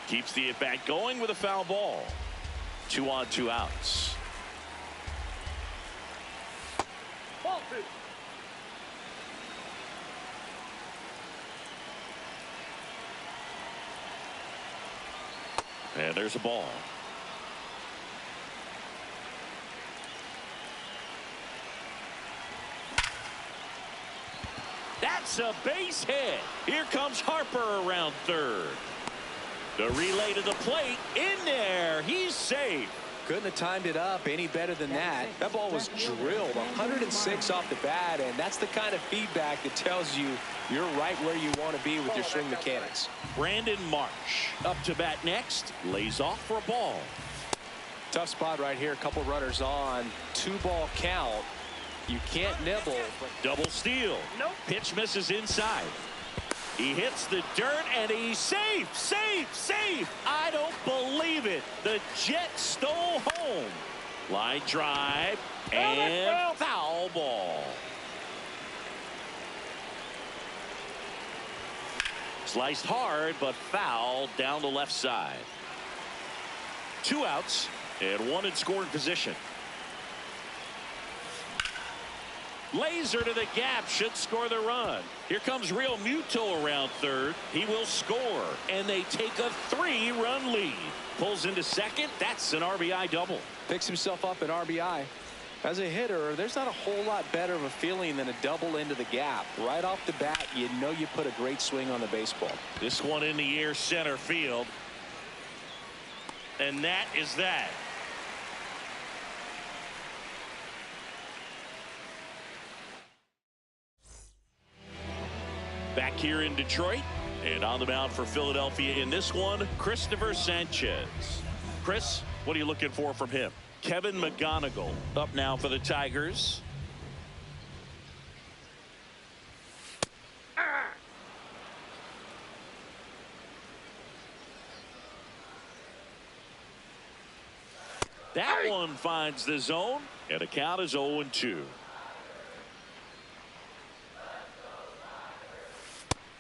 Speaker 1: Keeps the at bat going with a foul ball. 2 on, 2 outs.
Speaker 4: Ball 2.
Speaker 1: And there's a ball. That's a base hit. Here comes Harper around third. The relay to the plate. In there. He's safe.
Speaker 2: Couldn't have timed it up any better than that. That ball was drilled 106 off the bat, and that's the kind of feedback that tells you you're right where you want to be with your swing mechanics.
Speaker 1: Brandon Marsh up to bat next. Lays off for a ball.
Speaker 2: Tough spot right here. A couple runners on. 2-ball count. You can't nibble.
Speaker 1: Double steal.
Speaker 4: Nope.
Speaker 1: Pitch misses inside. He hits the dirt, and he's safe, safe, safe. I don't believe it. The Jets stole home. Line drive and foul ball. Sliced hard, but fouled down the left side. 2 outs and 1 in scoring position. Laser to the gap, should score the run. Here comes Real Muto around third. He will score, and they take a 3-run lead. Pulls into second. That's an RBI double.
Speaker 2: Picks himself up an RBI. As a hitter, there's not a whole lot better of a feeling than a double into the gap. Right off the bat, you know you put a great swing on the baseball.
Speaker 1: This one in the air, center field. And that is that. Back here in Detroit, and on the mound for Philadelphia in this one, Christopher Sanchez. Chris, what are you looking for from him? Kevin McGonigal up now for the Tigers. That one finds the zone, and the count is 0-2.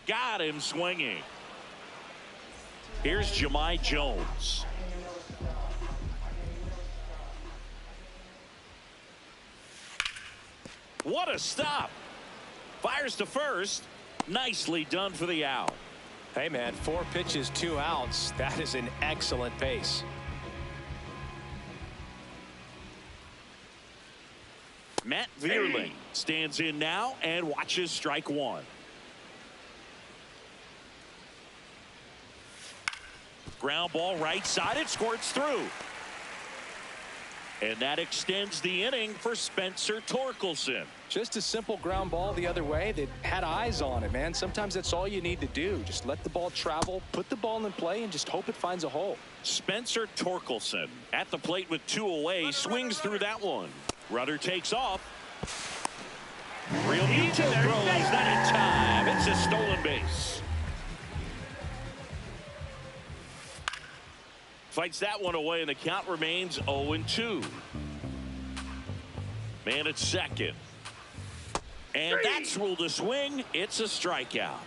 Speaker 1: Got him swinging. Here's Jahmai Jones. What a stop. Fires to first. Nicely done for the out.
Speaker 2: Hey, man, 4 pitches, 2 outs. That is an excellent pace.
Speaker 1: Matt Vierling stands in now and watches strike 1. Ground ball right side. It squirts through. And that extends the inning for Spencer Torkelson.
Speaker 2: Just a simple ground ball the other way that had eyes on it, man. Sometimes that's all you need to do. Just let the ball travel, put the ball in play, and just hope it finds a hole.
Speaker 1: Spencer Torkelson at the plate with 2 away. Swings through that one. Runner takes off. Real Muto throws that in time. It's a stolen base. Fights that one away, and the count remains 0-2. Man at second. And that's ruled a swing. It's a strikeout.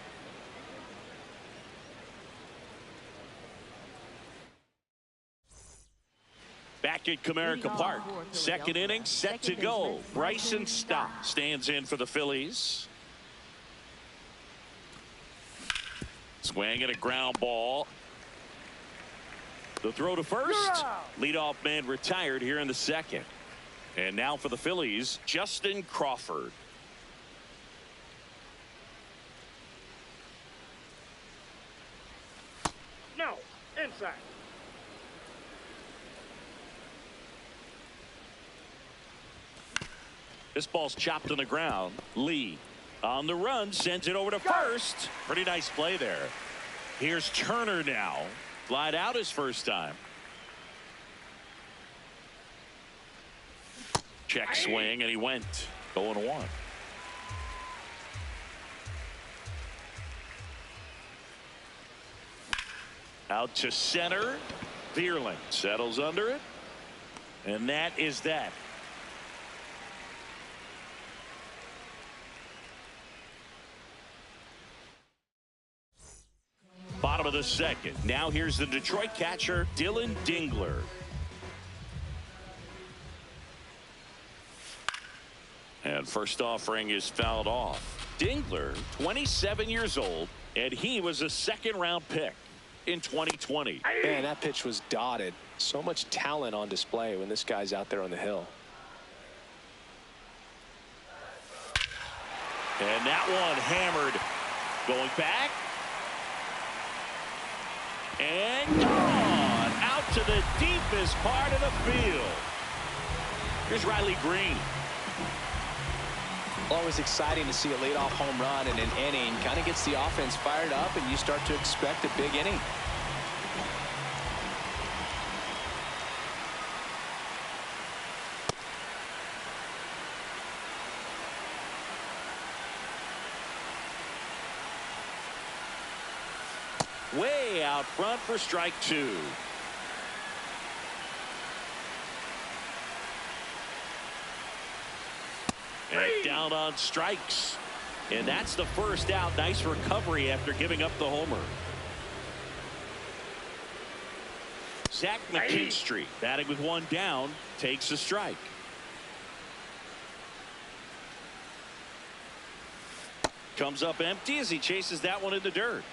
Speaker 1: Back at Comerica Park. Second inning set to go. Bryson Stott stands in for the Phillies. Swing and a ground ball. The throw to first. Leadoff man retired here in the second. And now for the Phillies, Justin Crawford.
Speaker 4: No, inside.
Speaker 1: This ball's chopped on the ground. Lee on the run, sends it over to first. Pretty nice play there. Here's Turner now. Flied out his first time. Check swing, and he went 0-1. Out to center. Vierling settles under it. And that is that. Bottom of the second. Now here's the Detroit catcher, Dylan Dingler. And first offering is fouled off. Dingler, 27 years old, and he was a second-round pick in 2020.
Speaker 2: Man, that pitch was dotted. So much talent on display when this guy's out there on the hill.
Speaker 1: And that one hammered. Going back. And gone out to the deepest part of the field. Here's Riley Green.
Speaker 2: Always exciting to see a leadoff home run in an inning. Kind of gets the offense fired up, and you start to expect a big inning.
Speaker 1: Way out front for strike 2. And down on strikes. And that's the first out. Nice recovery after giving up the homer. Zach McKinstry batting with one down takes a strike. Comes up empty as he chases that one in the dirt.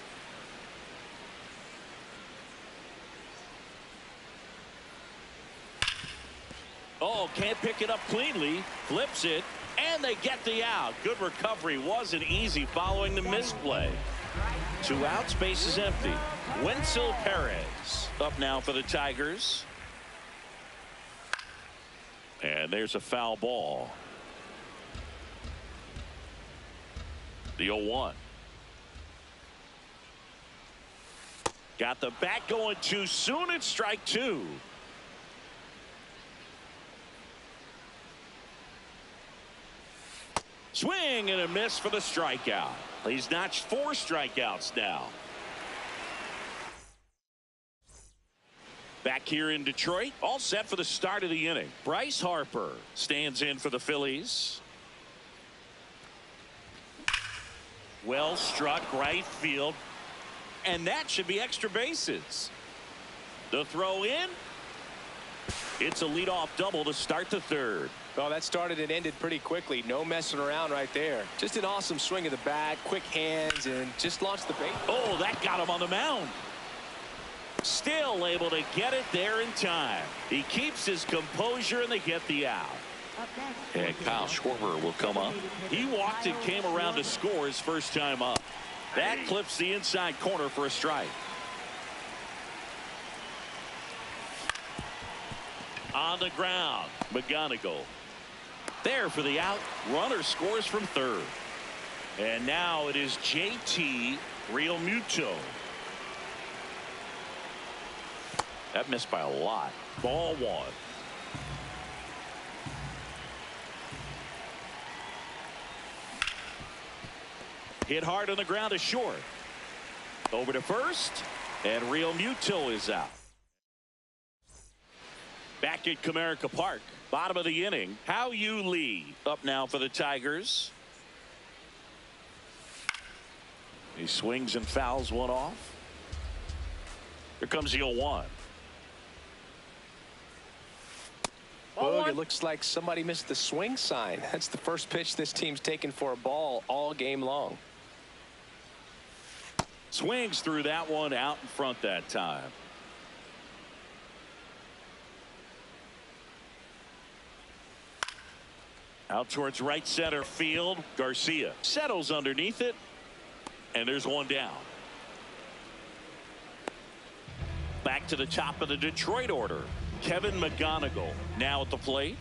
Speaker 1: Oh, can't pick it up cleanly. Flips it, and they get the out. Good recovery. Wasn't easy following the misplay. 2 outs, base is empty. Wenzel Perez up now for the Tigers. And there's a foul ball. The 0-1. Got the bat going too soon. It's strike 2. Swing and a miss for the strikeout. He's notched 4 strikeouts now. Back here in Detroit, all set for the start of the inning. Bryce Harper stands in for the Phillies. Well struck right field, and that should be extra bases. The throw in. It's a leadoff double to start the third.
Speaker 2: Well, that started and ended pretty quickly. No messing around right there. Just an awesome swing of the bat, quick hands, and just launched the bait.
Speaker 1: Oh, that got him on the mound. Still able to get it there in time. He keeps his composure, and they get the out. And Kyle Schwarber will come up. He walked and came around to score his first time up. That clips the inside corner for a strike. On the ground, McGonigal. There for the out. Runner scores from third. And now it is JT Realmuto. That missed by a lot. Ball 1. Hit hard on the ground to short. Over to first, and Realmuto is out. Back at Comerica Park, bottom of the inning. Hao-Yu Lee up now for the Tigers. He swings and fouls one off. Here comes the 0-1.
Speaker 2: Boog, it looks like somebody missed the swing sign. That's the first pitch this team's taken for a ball all game long.
Speaker 1: Swings through that one out in front that time. Out towards right center field. Garcia settles underneath it, and there's one down. Back to the top of the Detroit order. Kevin McGonigal now at the plate.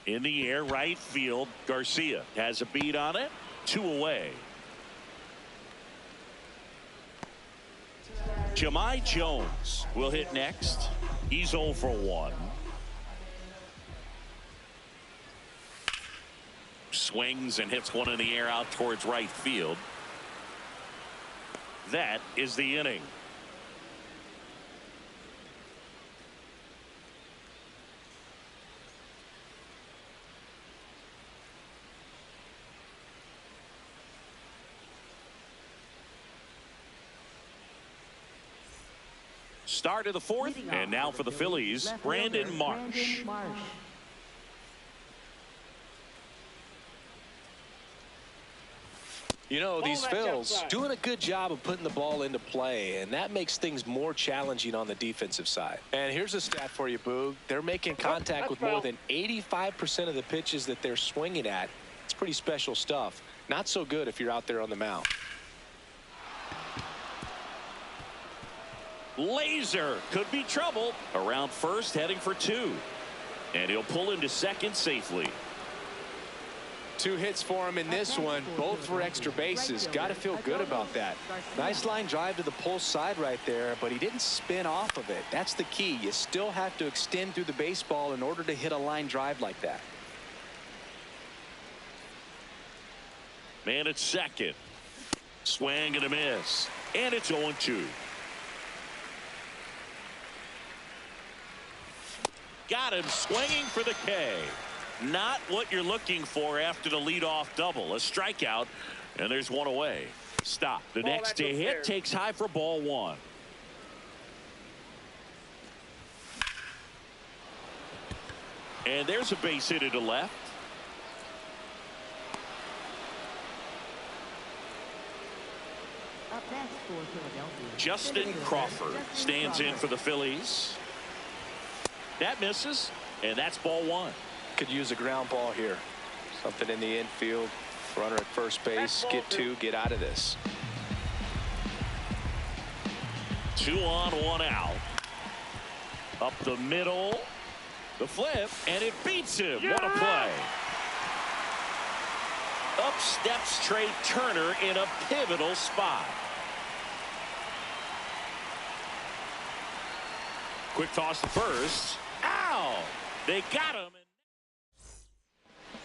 Speaker 1: In the air, right field. Garcia has a beat on it. 2 away. Jahmai Jones will hit next. He's 0 for 1. Swings and hits one in the air out towards right field. That is the inning. Start of the fourth, and now for the Phillies, Brandon Marsh.
Speaker 2: You know, these Phils doing a good job of putting the ball into play, and that makes things more challenging on the defensive side. And here's a stat for you, Boog. They're making contact with more than 85% of the pitches that they're swinging at. It's pretty special stuff. Not so good if you're out there on the mound.
Speaker 1: Laser could be trouble around first, heading for 2, and he'll pull into second safely.
Speaker 2: 2 hits for him in this one, both for extra bases. Got to feel good about that. Nice line drive to the pull side right there, but he didn't spin off of it. That's the key. You still have to extend through the baseball in order to hit a line drive like that.
Speaker 1: Man at second. Swing and a miss, and it's 0-2. Got him swinging for the K. Not what you're looking for after the leadoff double. A strikeout, and there's one away. Stop. The
Speaker 4: Ball
Speaker 1: next
Speaker 4: at
Speaker 1: to
Speaker 4: the
Speaker 1: hit
Speaker 4: fair.
Speaker 1: takes high for ball one. And there's a base hit to left.
Speaker 3: Up next for Philadelphia.
Speaker 1: Justin Crawford stands in for the Phillies. That misses, and that's ball one.
Speaker 2: Could use a ground ball here. Something in the infield. Runner at first base. Get two. Get out of this.
Speaker 1: 2 on, 1 out. Up the middle. The flip, and it beats him. What a play. Up steps Trey Turner in a pivotal spot. Quick toss to first. Ow! They got him.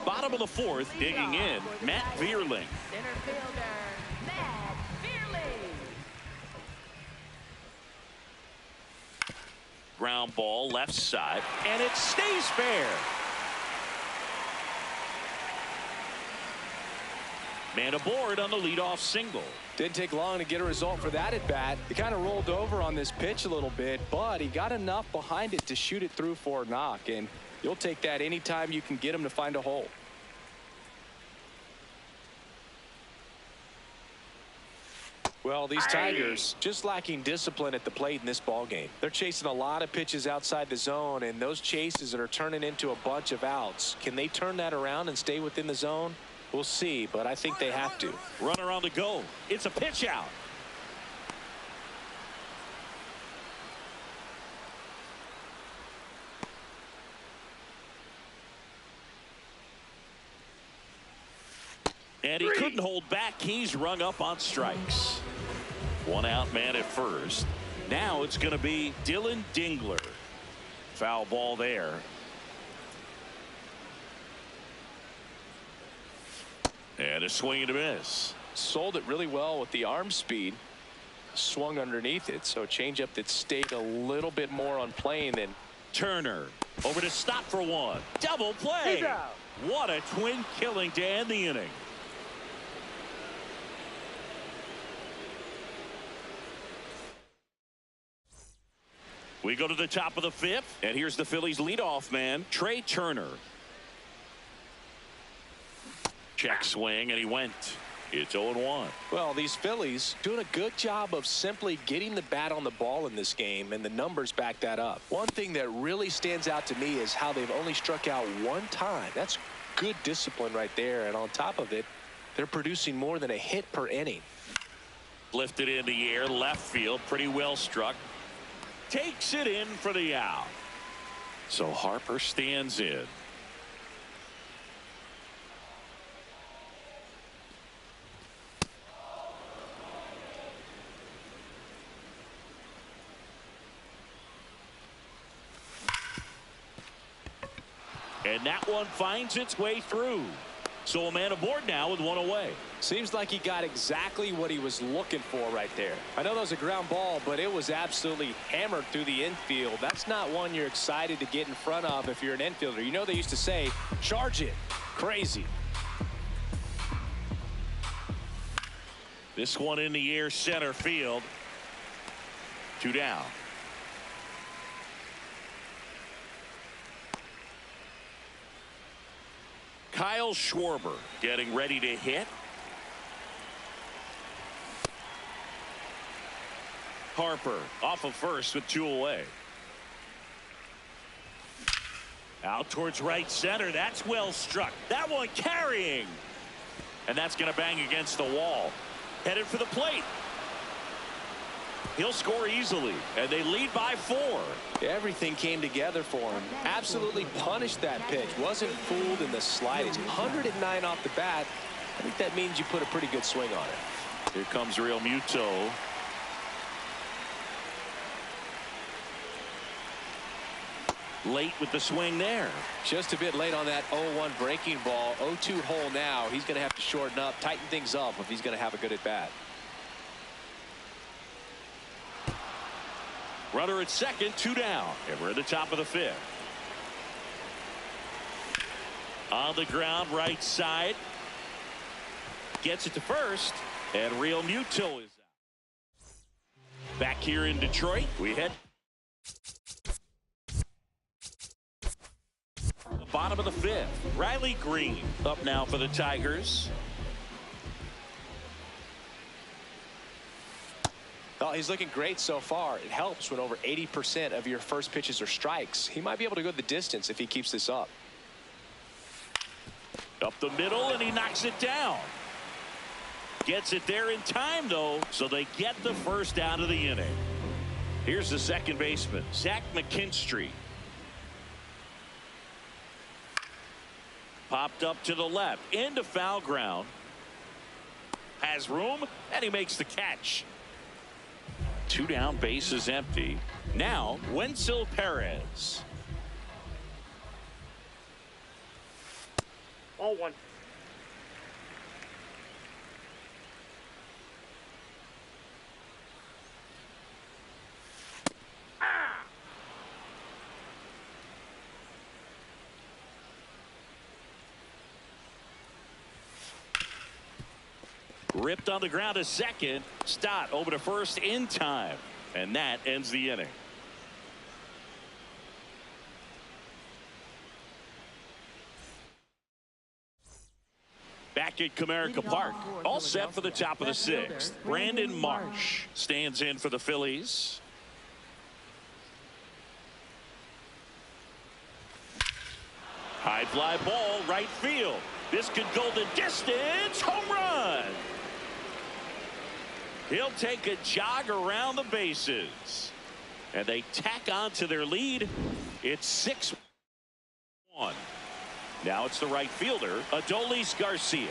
Speaker 1: Bottom of the fourth, digging in, Matt Vierling.
Speaker 3: Center fielder, Matt Vierling.
Speaker 1: Ground ball left side, and it stays fair. Man aboard on the leadoff single.
Speaker 2: Didn't take long to get a result for that at bat. He kind of rolled over on this pitch a little bit, but he got enough behind it to shoot it through for a knock, and you'll take that anytime you can get him to find a hole. Well, these Tigers just lacking discipline at the plate in this ball game. They're chasing a lot of pitches outside the zone, and those chases that are turning into a bunch of outs. Can they turn that around and stay within the zone? We'll see, but I think they have to.
Speaker 1: Runner on the go. It's a pitch out. And he couldn't hold back. He's rung up on strikes. 1 out, man at first. Now it's going to be Dylan Dingler. Foul ball there. And a swing and a miss.
Speaker 2: Sold it really well with the arm speed. Swung underneath it, so changeup that stayed a little bit more on plane than.
Speaker 1: Turner over to stop for one. Double play.
Speaker 4: He's out.
Speaker 1: What a twin killing to end the inning. We go to the top of the fifth, and here's the Phillies leadoff man, Trey Turner. Check swing, and he went. It's 0-1.
Speaker 2: Well, these Phillies doing a good job of simply getting the bat on the ball in this game, and the numbers back that up. One thing that really stands out to me is how they've only struck out 1 time. That's good discipline right there, and on top of it, they're producing more than a hit per inning.
Speaker 1: Lifted in the air, left field, pretty well struck. Takes it in for the out. So Harper stands in. And that one finds its way through. So a man aboard now with 1 away.
Speaker 2: Seems like he got exactly what he was looking for right there. I know that was a ground ball, but it was absolutely hammered through the infield. That's not one you're excited to get in front of if you're an infielder. You know they used to say, charge it. Crazy.
Speaker 1: This one in the air, center field. 2 down. Kyle Schwarber getting ready to hit. Harper off of first with 2 away. Out towards right center. That's well struck. That one carrying. And that's going to bang against the wall. Headed for the plate. He'll score easily, and they lead by 4.
Speaker 2: Everything came together for him. Absolutely punished that pitch. Wasn't fooled in the slightest. 109 off the bat. I think that means you put a pretty good swing on it.
Speaker 1: Here comes Real Muto. Late with the swing there.
Speaker 2: Just a bit late on that 0-1 breaking ball. 0-2 hole now. He's going to have to shorten up, tighten things up if he's going to have a good at bat.
Speaker 1: Runner at second, 2 down. And we're at the top of the 5th. On the ground, right side. Gets it to first, and Real Muto is out. Back here in Detroit, we head the bottom of the fifth. Riley Green up now for the Tigers.
Speaker 2: Well, he's looking great so far. It helps when over 80% of your first pitches are strikes. He might be able to go the distance if he keeps this up.
Speaker 1: Up the middle, and he knocks it down. Gets it there in time, though, so they get the first out of the inning. Here's the second baseman, Zach McKinstry. Popped up to the left, into foul ground. Has room, and he makes the catch. 2 down, base is empty. Now, Wenceel Perez.
Speaker 4: 0-1.
Speaker 1: Ripped on the ground to second. Stott over to first in time. And that ends the inning. Back at Comerica Park. All set for the top of the sixth. Brandon Marsh stands in for the Phillies. High fly ball, right field. This could go the distance. Home run. He'll take a jog around the bases. And they tack on to their lead. It's 6-1. Now it's the right fielder, Adolis Garcia.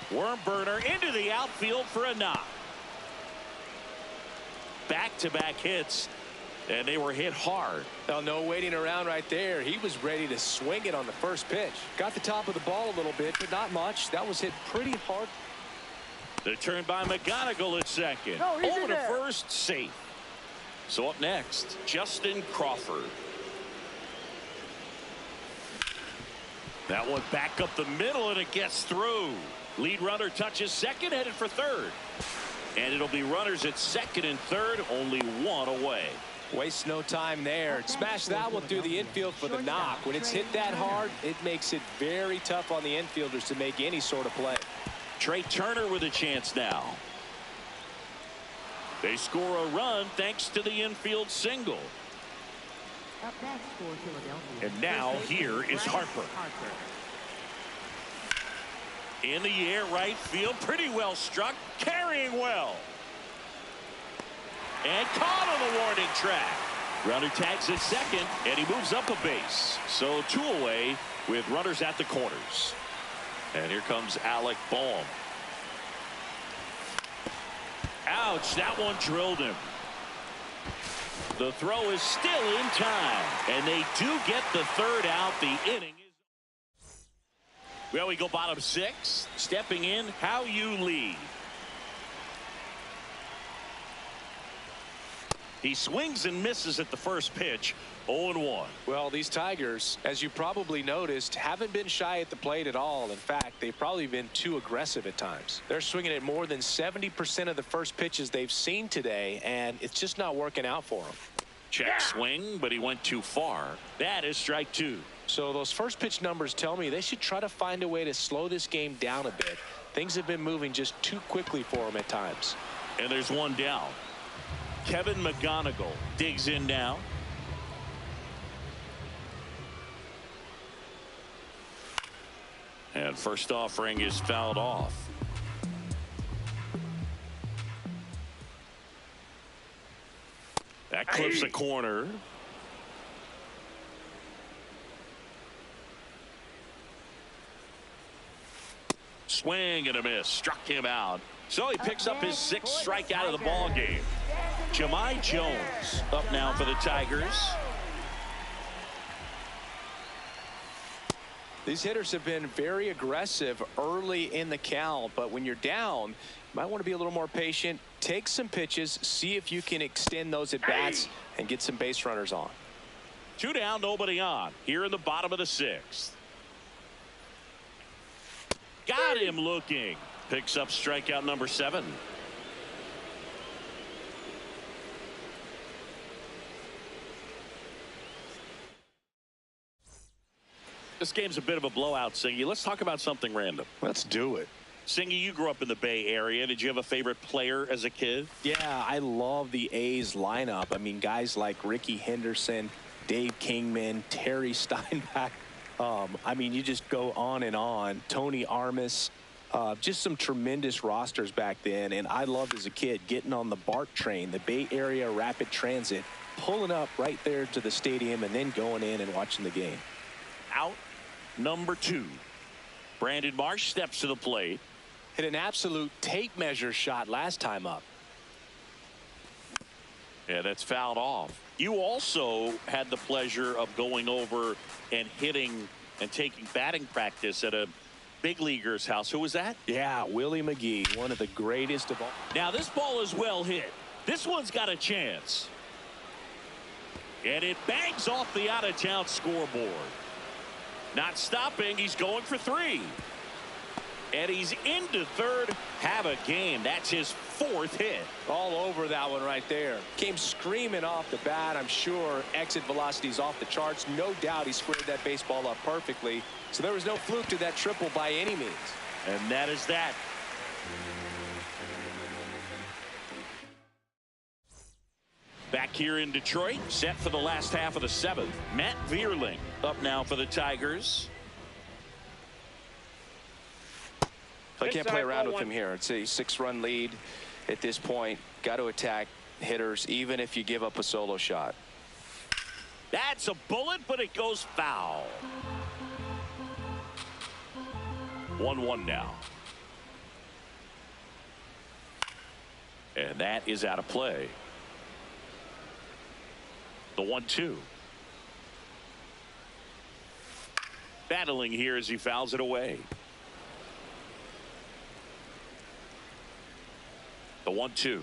Speaker 1: Worm burner into the outfield for a knock. Back-to-back hits, and they were hit hard.
Speaker 2: Well, no waiting around right there. He was ready to swing it on the first pitch. Got the top of the ball a little bit, but not much. That was hit pretty hard.
Speaker 1: The turn by McGonigal at second. Over to first, safe. So up next, Justin Crawford. That one back up the middle, and it gets through. Lead runner touches second, headed for third. And it'll be runners at second and third, only one away.
Speaker 2: Waste no time there. Smash that one through the infield for the knock. When it's hit that hard, it makes it very tough on the infielders to make any sort of play.
Speaker 1: Trey Turner with a chance now. They score a run thanks to the infield single.
Speaker 3: Up next for Philadelphia.
Speaker 1: And now here is Harper. In the air, right field, pretty well struck, carrying well. And caught on the warning track. Runner tags at second, and he moves up a base. So 2 away with runners at the corners. And here comes Alec Bohm. Ouch, that one drilled him. The throw is still in time, and they do get the third out. The inning is. Well, we go bottom 6. Stepping in, Hao Yu Lee. He swings and misses at the first pitch. 0-1.
Speaker 2: Well, these Tigers, as you probably noticed, haven't been shy at the plate at all. In fact, they've probably been too aggressive at times. They're swinging at more than 70% of the first pitches they've seen today, and it's just not working out for them.
Speaker 1: Check swing, but he went too far. That is strike 2.
Speaker 2: So those first pitch numbers tell me they should try to find a way to slow this game down a bit. Things have been moving just too quickly for them at times.
Speaker 1: And there's one down. Kevin McGonigal digs in now. And first offering is fouled off. That clips the corner. Swing and a miss. Struck him out. So he picks up his 6th strikeout of the ball game. Jahmai Jones up now for the Tigers.
Speaker 2: These hitters have been very aggressive early in the count, but when you're down, you might want to be a little more patient. Take some pitches, see if you can extend those at bats and get some base runners on.
Speaker 1: Two down, nobody on. Here in the bottom of the sixth. Got him looking. Picks up strikeout number 7. This game's a bit of a blowout, Singy. Let's talk about something random.
Speaker 2: Let's do it.
Speaker 1: Singy, you grew up in the Bay Area. Did you have a favorite player as a kid?
Speaker 2: Yeah, I love the A's lineup. I mean, guys like Ricky Henderson, Dave Kingman, Terry Steinbach. I mean, you just go on and on. Tony Armas. Just some tremendous rosters back then. And I loved as a kid getting on the BART train, the Bay Area Rapid Transit, pulling up right there to the stadium and then going in and watching the game.
Speaker 1: Out number 2. Brandon Marsh steps to the plate.
Speaker 2: Hit an absolute tape measure shot last time up.
Speaker 1: Yeah, that's fouled off. You also had the pleasure of going over and hitting and taking batting practice at a big leaguer's house. Who was that?
Speaker 2: Yeah, Willie McGee, one of the greatest of all.
Speaker 1: Now this ball is well hit. This one's got a chance. And it bangs off the out-of-town scoreboard. Not stopping. He's going for 3. And he's into third. Have a game. That's his 4th hit.
Speaker 2: All over that one right there. Came screaming off the bat. I'm sure exit velocity's off the charts. No doubt he squared that baseball up perfectly. So there was no fluke to that triple by any means.
Speaker 1: And that is that. Back here in Detroit, set for the last half of the 7th. Matt Vierling up now for the Tigers.
Speaker 2: I can't play around with him here. It's a 6-run lead at this point. Got to attack hitters even if you give up a solo shot.
Speaker 1: That's a bullet, but it goes foul. 1-1 now. And that is out of play. The 1-2. Battling here as he fouls it away. The 1-2.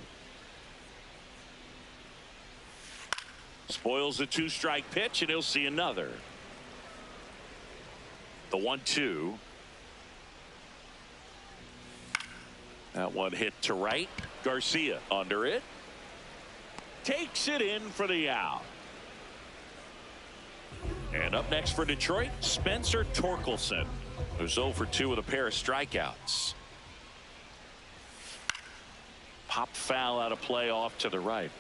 Speaker 1: Spoils the 2-strike pitch, and he'll see another. The 1-2. That one hit to right. Garcia under it. Takes it in for the out. And up next for Detroit, Spencer Torkelson, who's 0 for 2 with a pair of strikeouts. Pop foul out of play off to the right.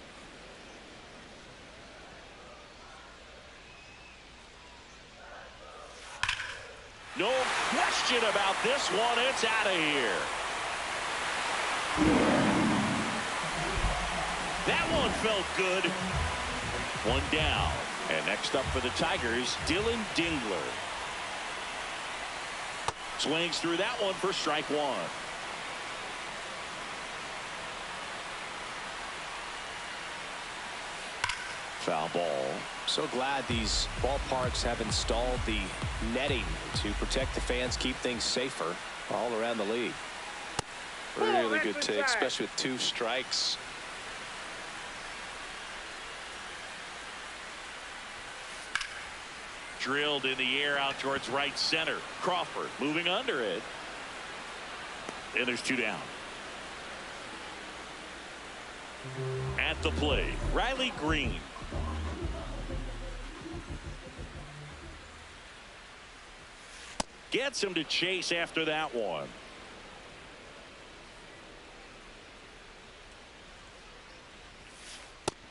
Speaker 1: No question about this one. It's out of here. That one felt good. 1 down. And next up for the Tigers, Dylan Dingler. Swings through that one for strike 1. Foul ball.
Speaker 2: So glad these ballparks have installed the netting to protect the fans, keep things safer all around the league. Really good take, especially with 2 strikes.
Speaker 1: Drilled in the air out towards right center. Crawford moving under it. And there's 2 down. At the plate, Riley Green. Gets him to chase after that one.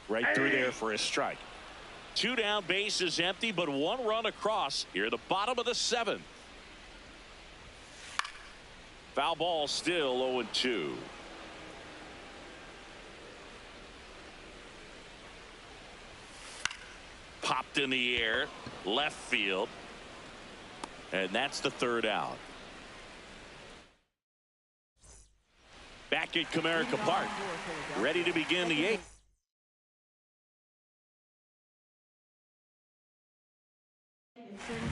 Speaker 1: Right through there for a strike. 2 down, base is empty, but 1 run across here, the bottom of the 7th. Foul ball still 0-2. Popped in the air, left field. And that's the 3rd out. Back at Comerica Park, ready to begin the 8th.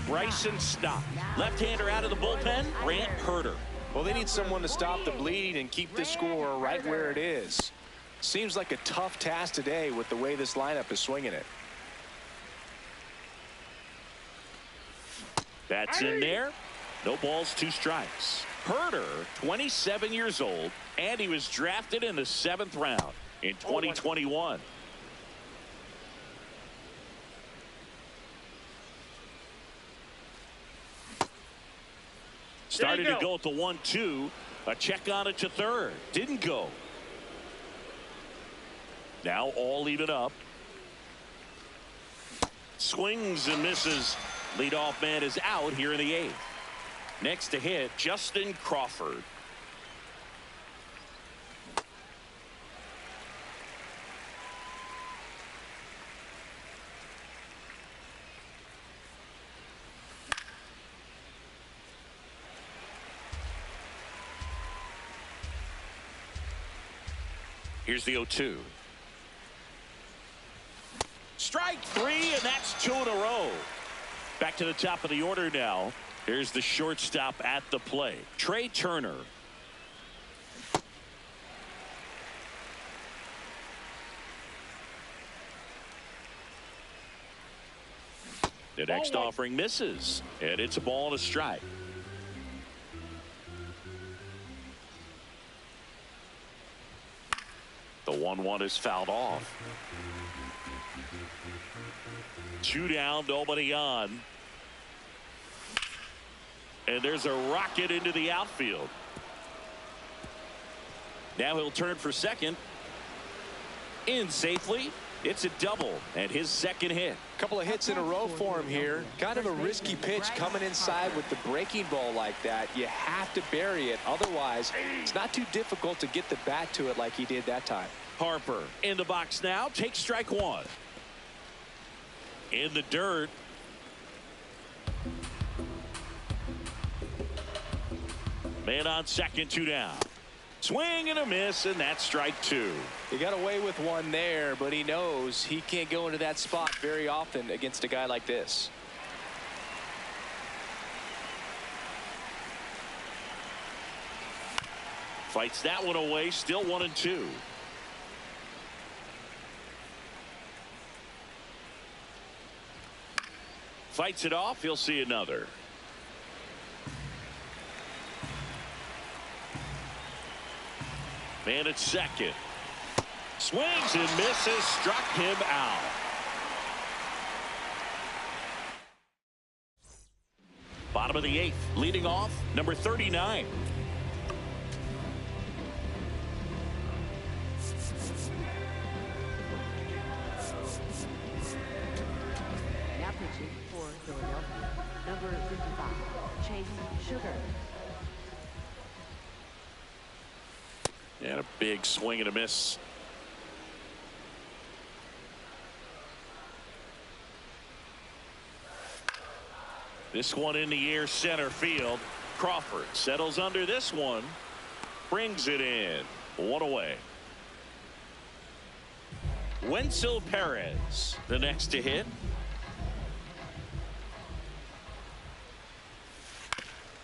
Speaker 1: Bryson Stott, left-hander out of the bullpen. Grant Herter.
Speaker 2: Well, they need someone to stop the bleed and keep the score right where it is. Seems like a tough task today with the way this lineup is swinging it.
Speaker 1: That's in there. No balls, 2 strikes. Herder, 27 years old, and he was drafted in the 7th round in 2021. Started to go at the 1-2. A check on it to third. Didn't go. Now all even up. Swings and misses. Leadoff man is out here in the 8th. Next to hit, Justin Crawford. Here's the 0-2. Strike 3, and that's 2 in a row. Back to the top of the order now. Here's the shortstop at the plate, Trey Turner. The next offering misses, and it's a ball and a strike. The 1-1 is fouled off. 2 down, nobody on. And there's a rocket into the outfield. Now he'll turn for second. In safely. It's a double and his 2nd hit.
Speaker 2: Couple of hits in a row for him here. Kind of a risky pitch coming inside with the breaking ball like that. You have to bury it. Otherwise, it's not too difficult to get the bat to it like he did that time.
Speaker 1: Harper in the box now. Takes strike 1. In the dirt. Man on second, 2 down. Swing and a miss, and that's strike 2.
Speaker 2: He got away with one there, but he knows he can't go into that spot very often against a guy like this.
Speaker 1: Fights that one away, still 1-2. Fights it off, he'll see another. Man at second. Swings and misses, struck him out. Bottom of the 8th, leading off, number 39.
Speaker 3: Now pitching for Philadelphia, number 55, Chase Sugar.
Speaker 1: And a big swing and a miss. This one in the air, center field. Crawford settles under this one. Brings it in. 1 away. Wenzel Perez, the next to hit.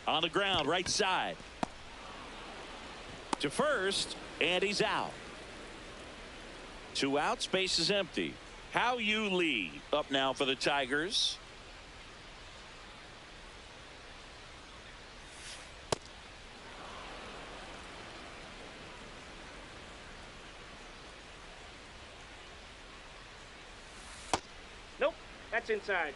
Speaker 1: On the ground, right side. To first, and he's out. 2 outs, base is empty. Hao-Yu Lee up now for the Tigers.
Speaker 4: Nope, that's inside.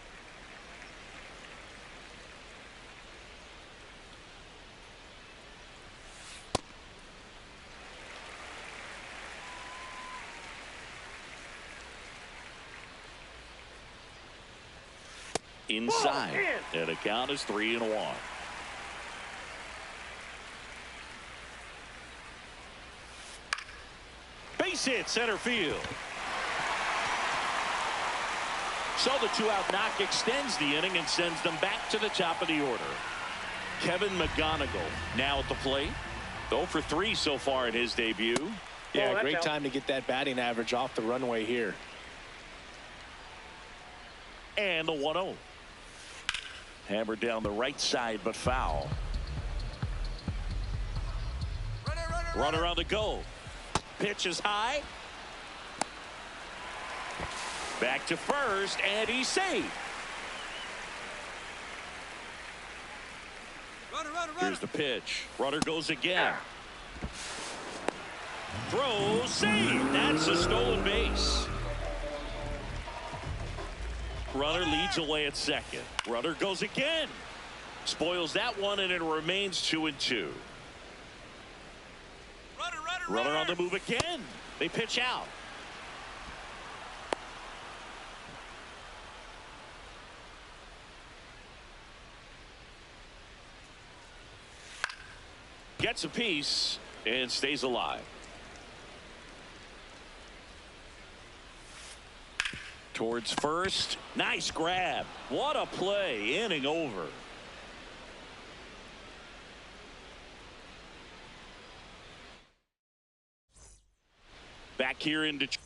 Speaker 1: Inside, and the count is 3-1. Base hit, center field. So the 2-out knock extends the inning and sends them back to the top of the order. Kevin McGonigal now at the plate. 0 for 3 so far in his debut.
Speaker 2: Yeah, great time to get that batting average off the runway here.
Speaker 1: And the 1-0. Hammered down the right side, but foul. Runner on the go. Pitch is high. Back to first, and he's safe. Here's the pitch. Runner goes again. Throw, save. That's a stolen base. Runner leads away at second. Runner goes again. Spoils that one, and it remains 2-2. Runner on the move again. They pitch out. Gets a piece and stays alive. Towards first. Nice grab. What a play. Inning over. Back here in Detroit.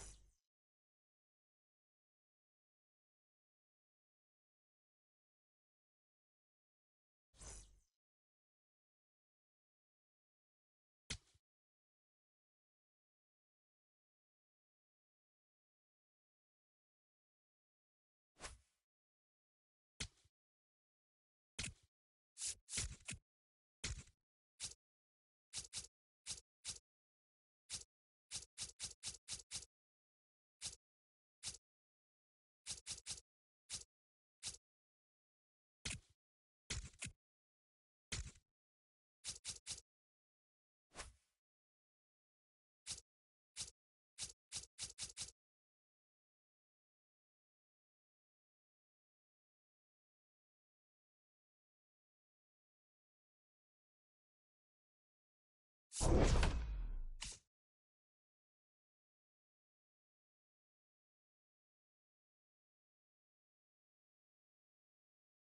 Speaker 5: You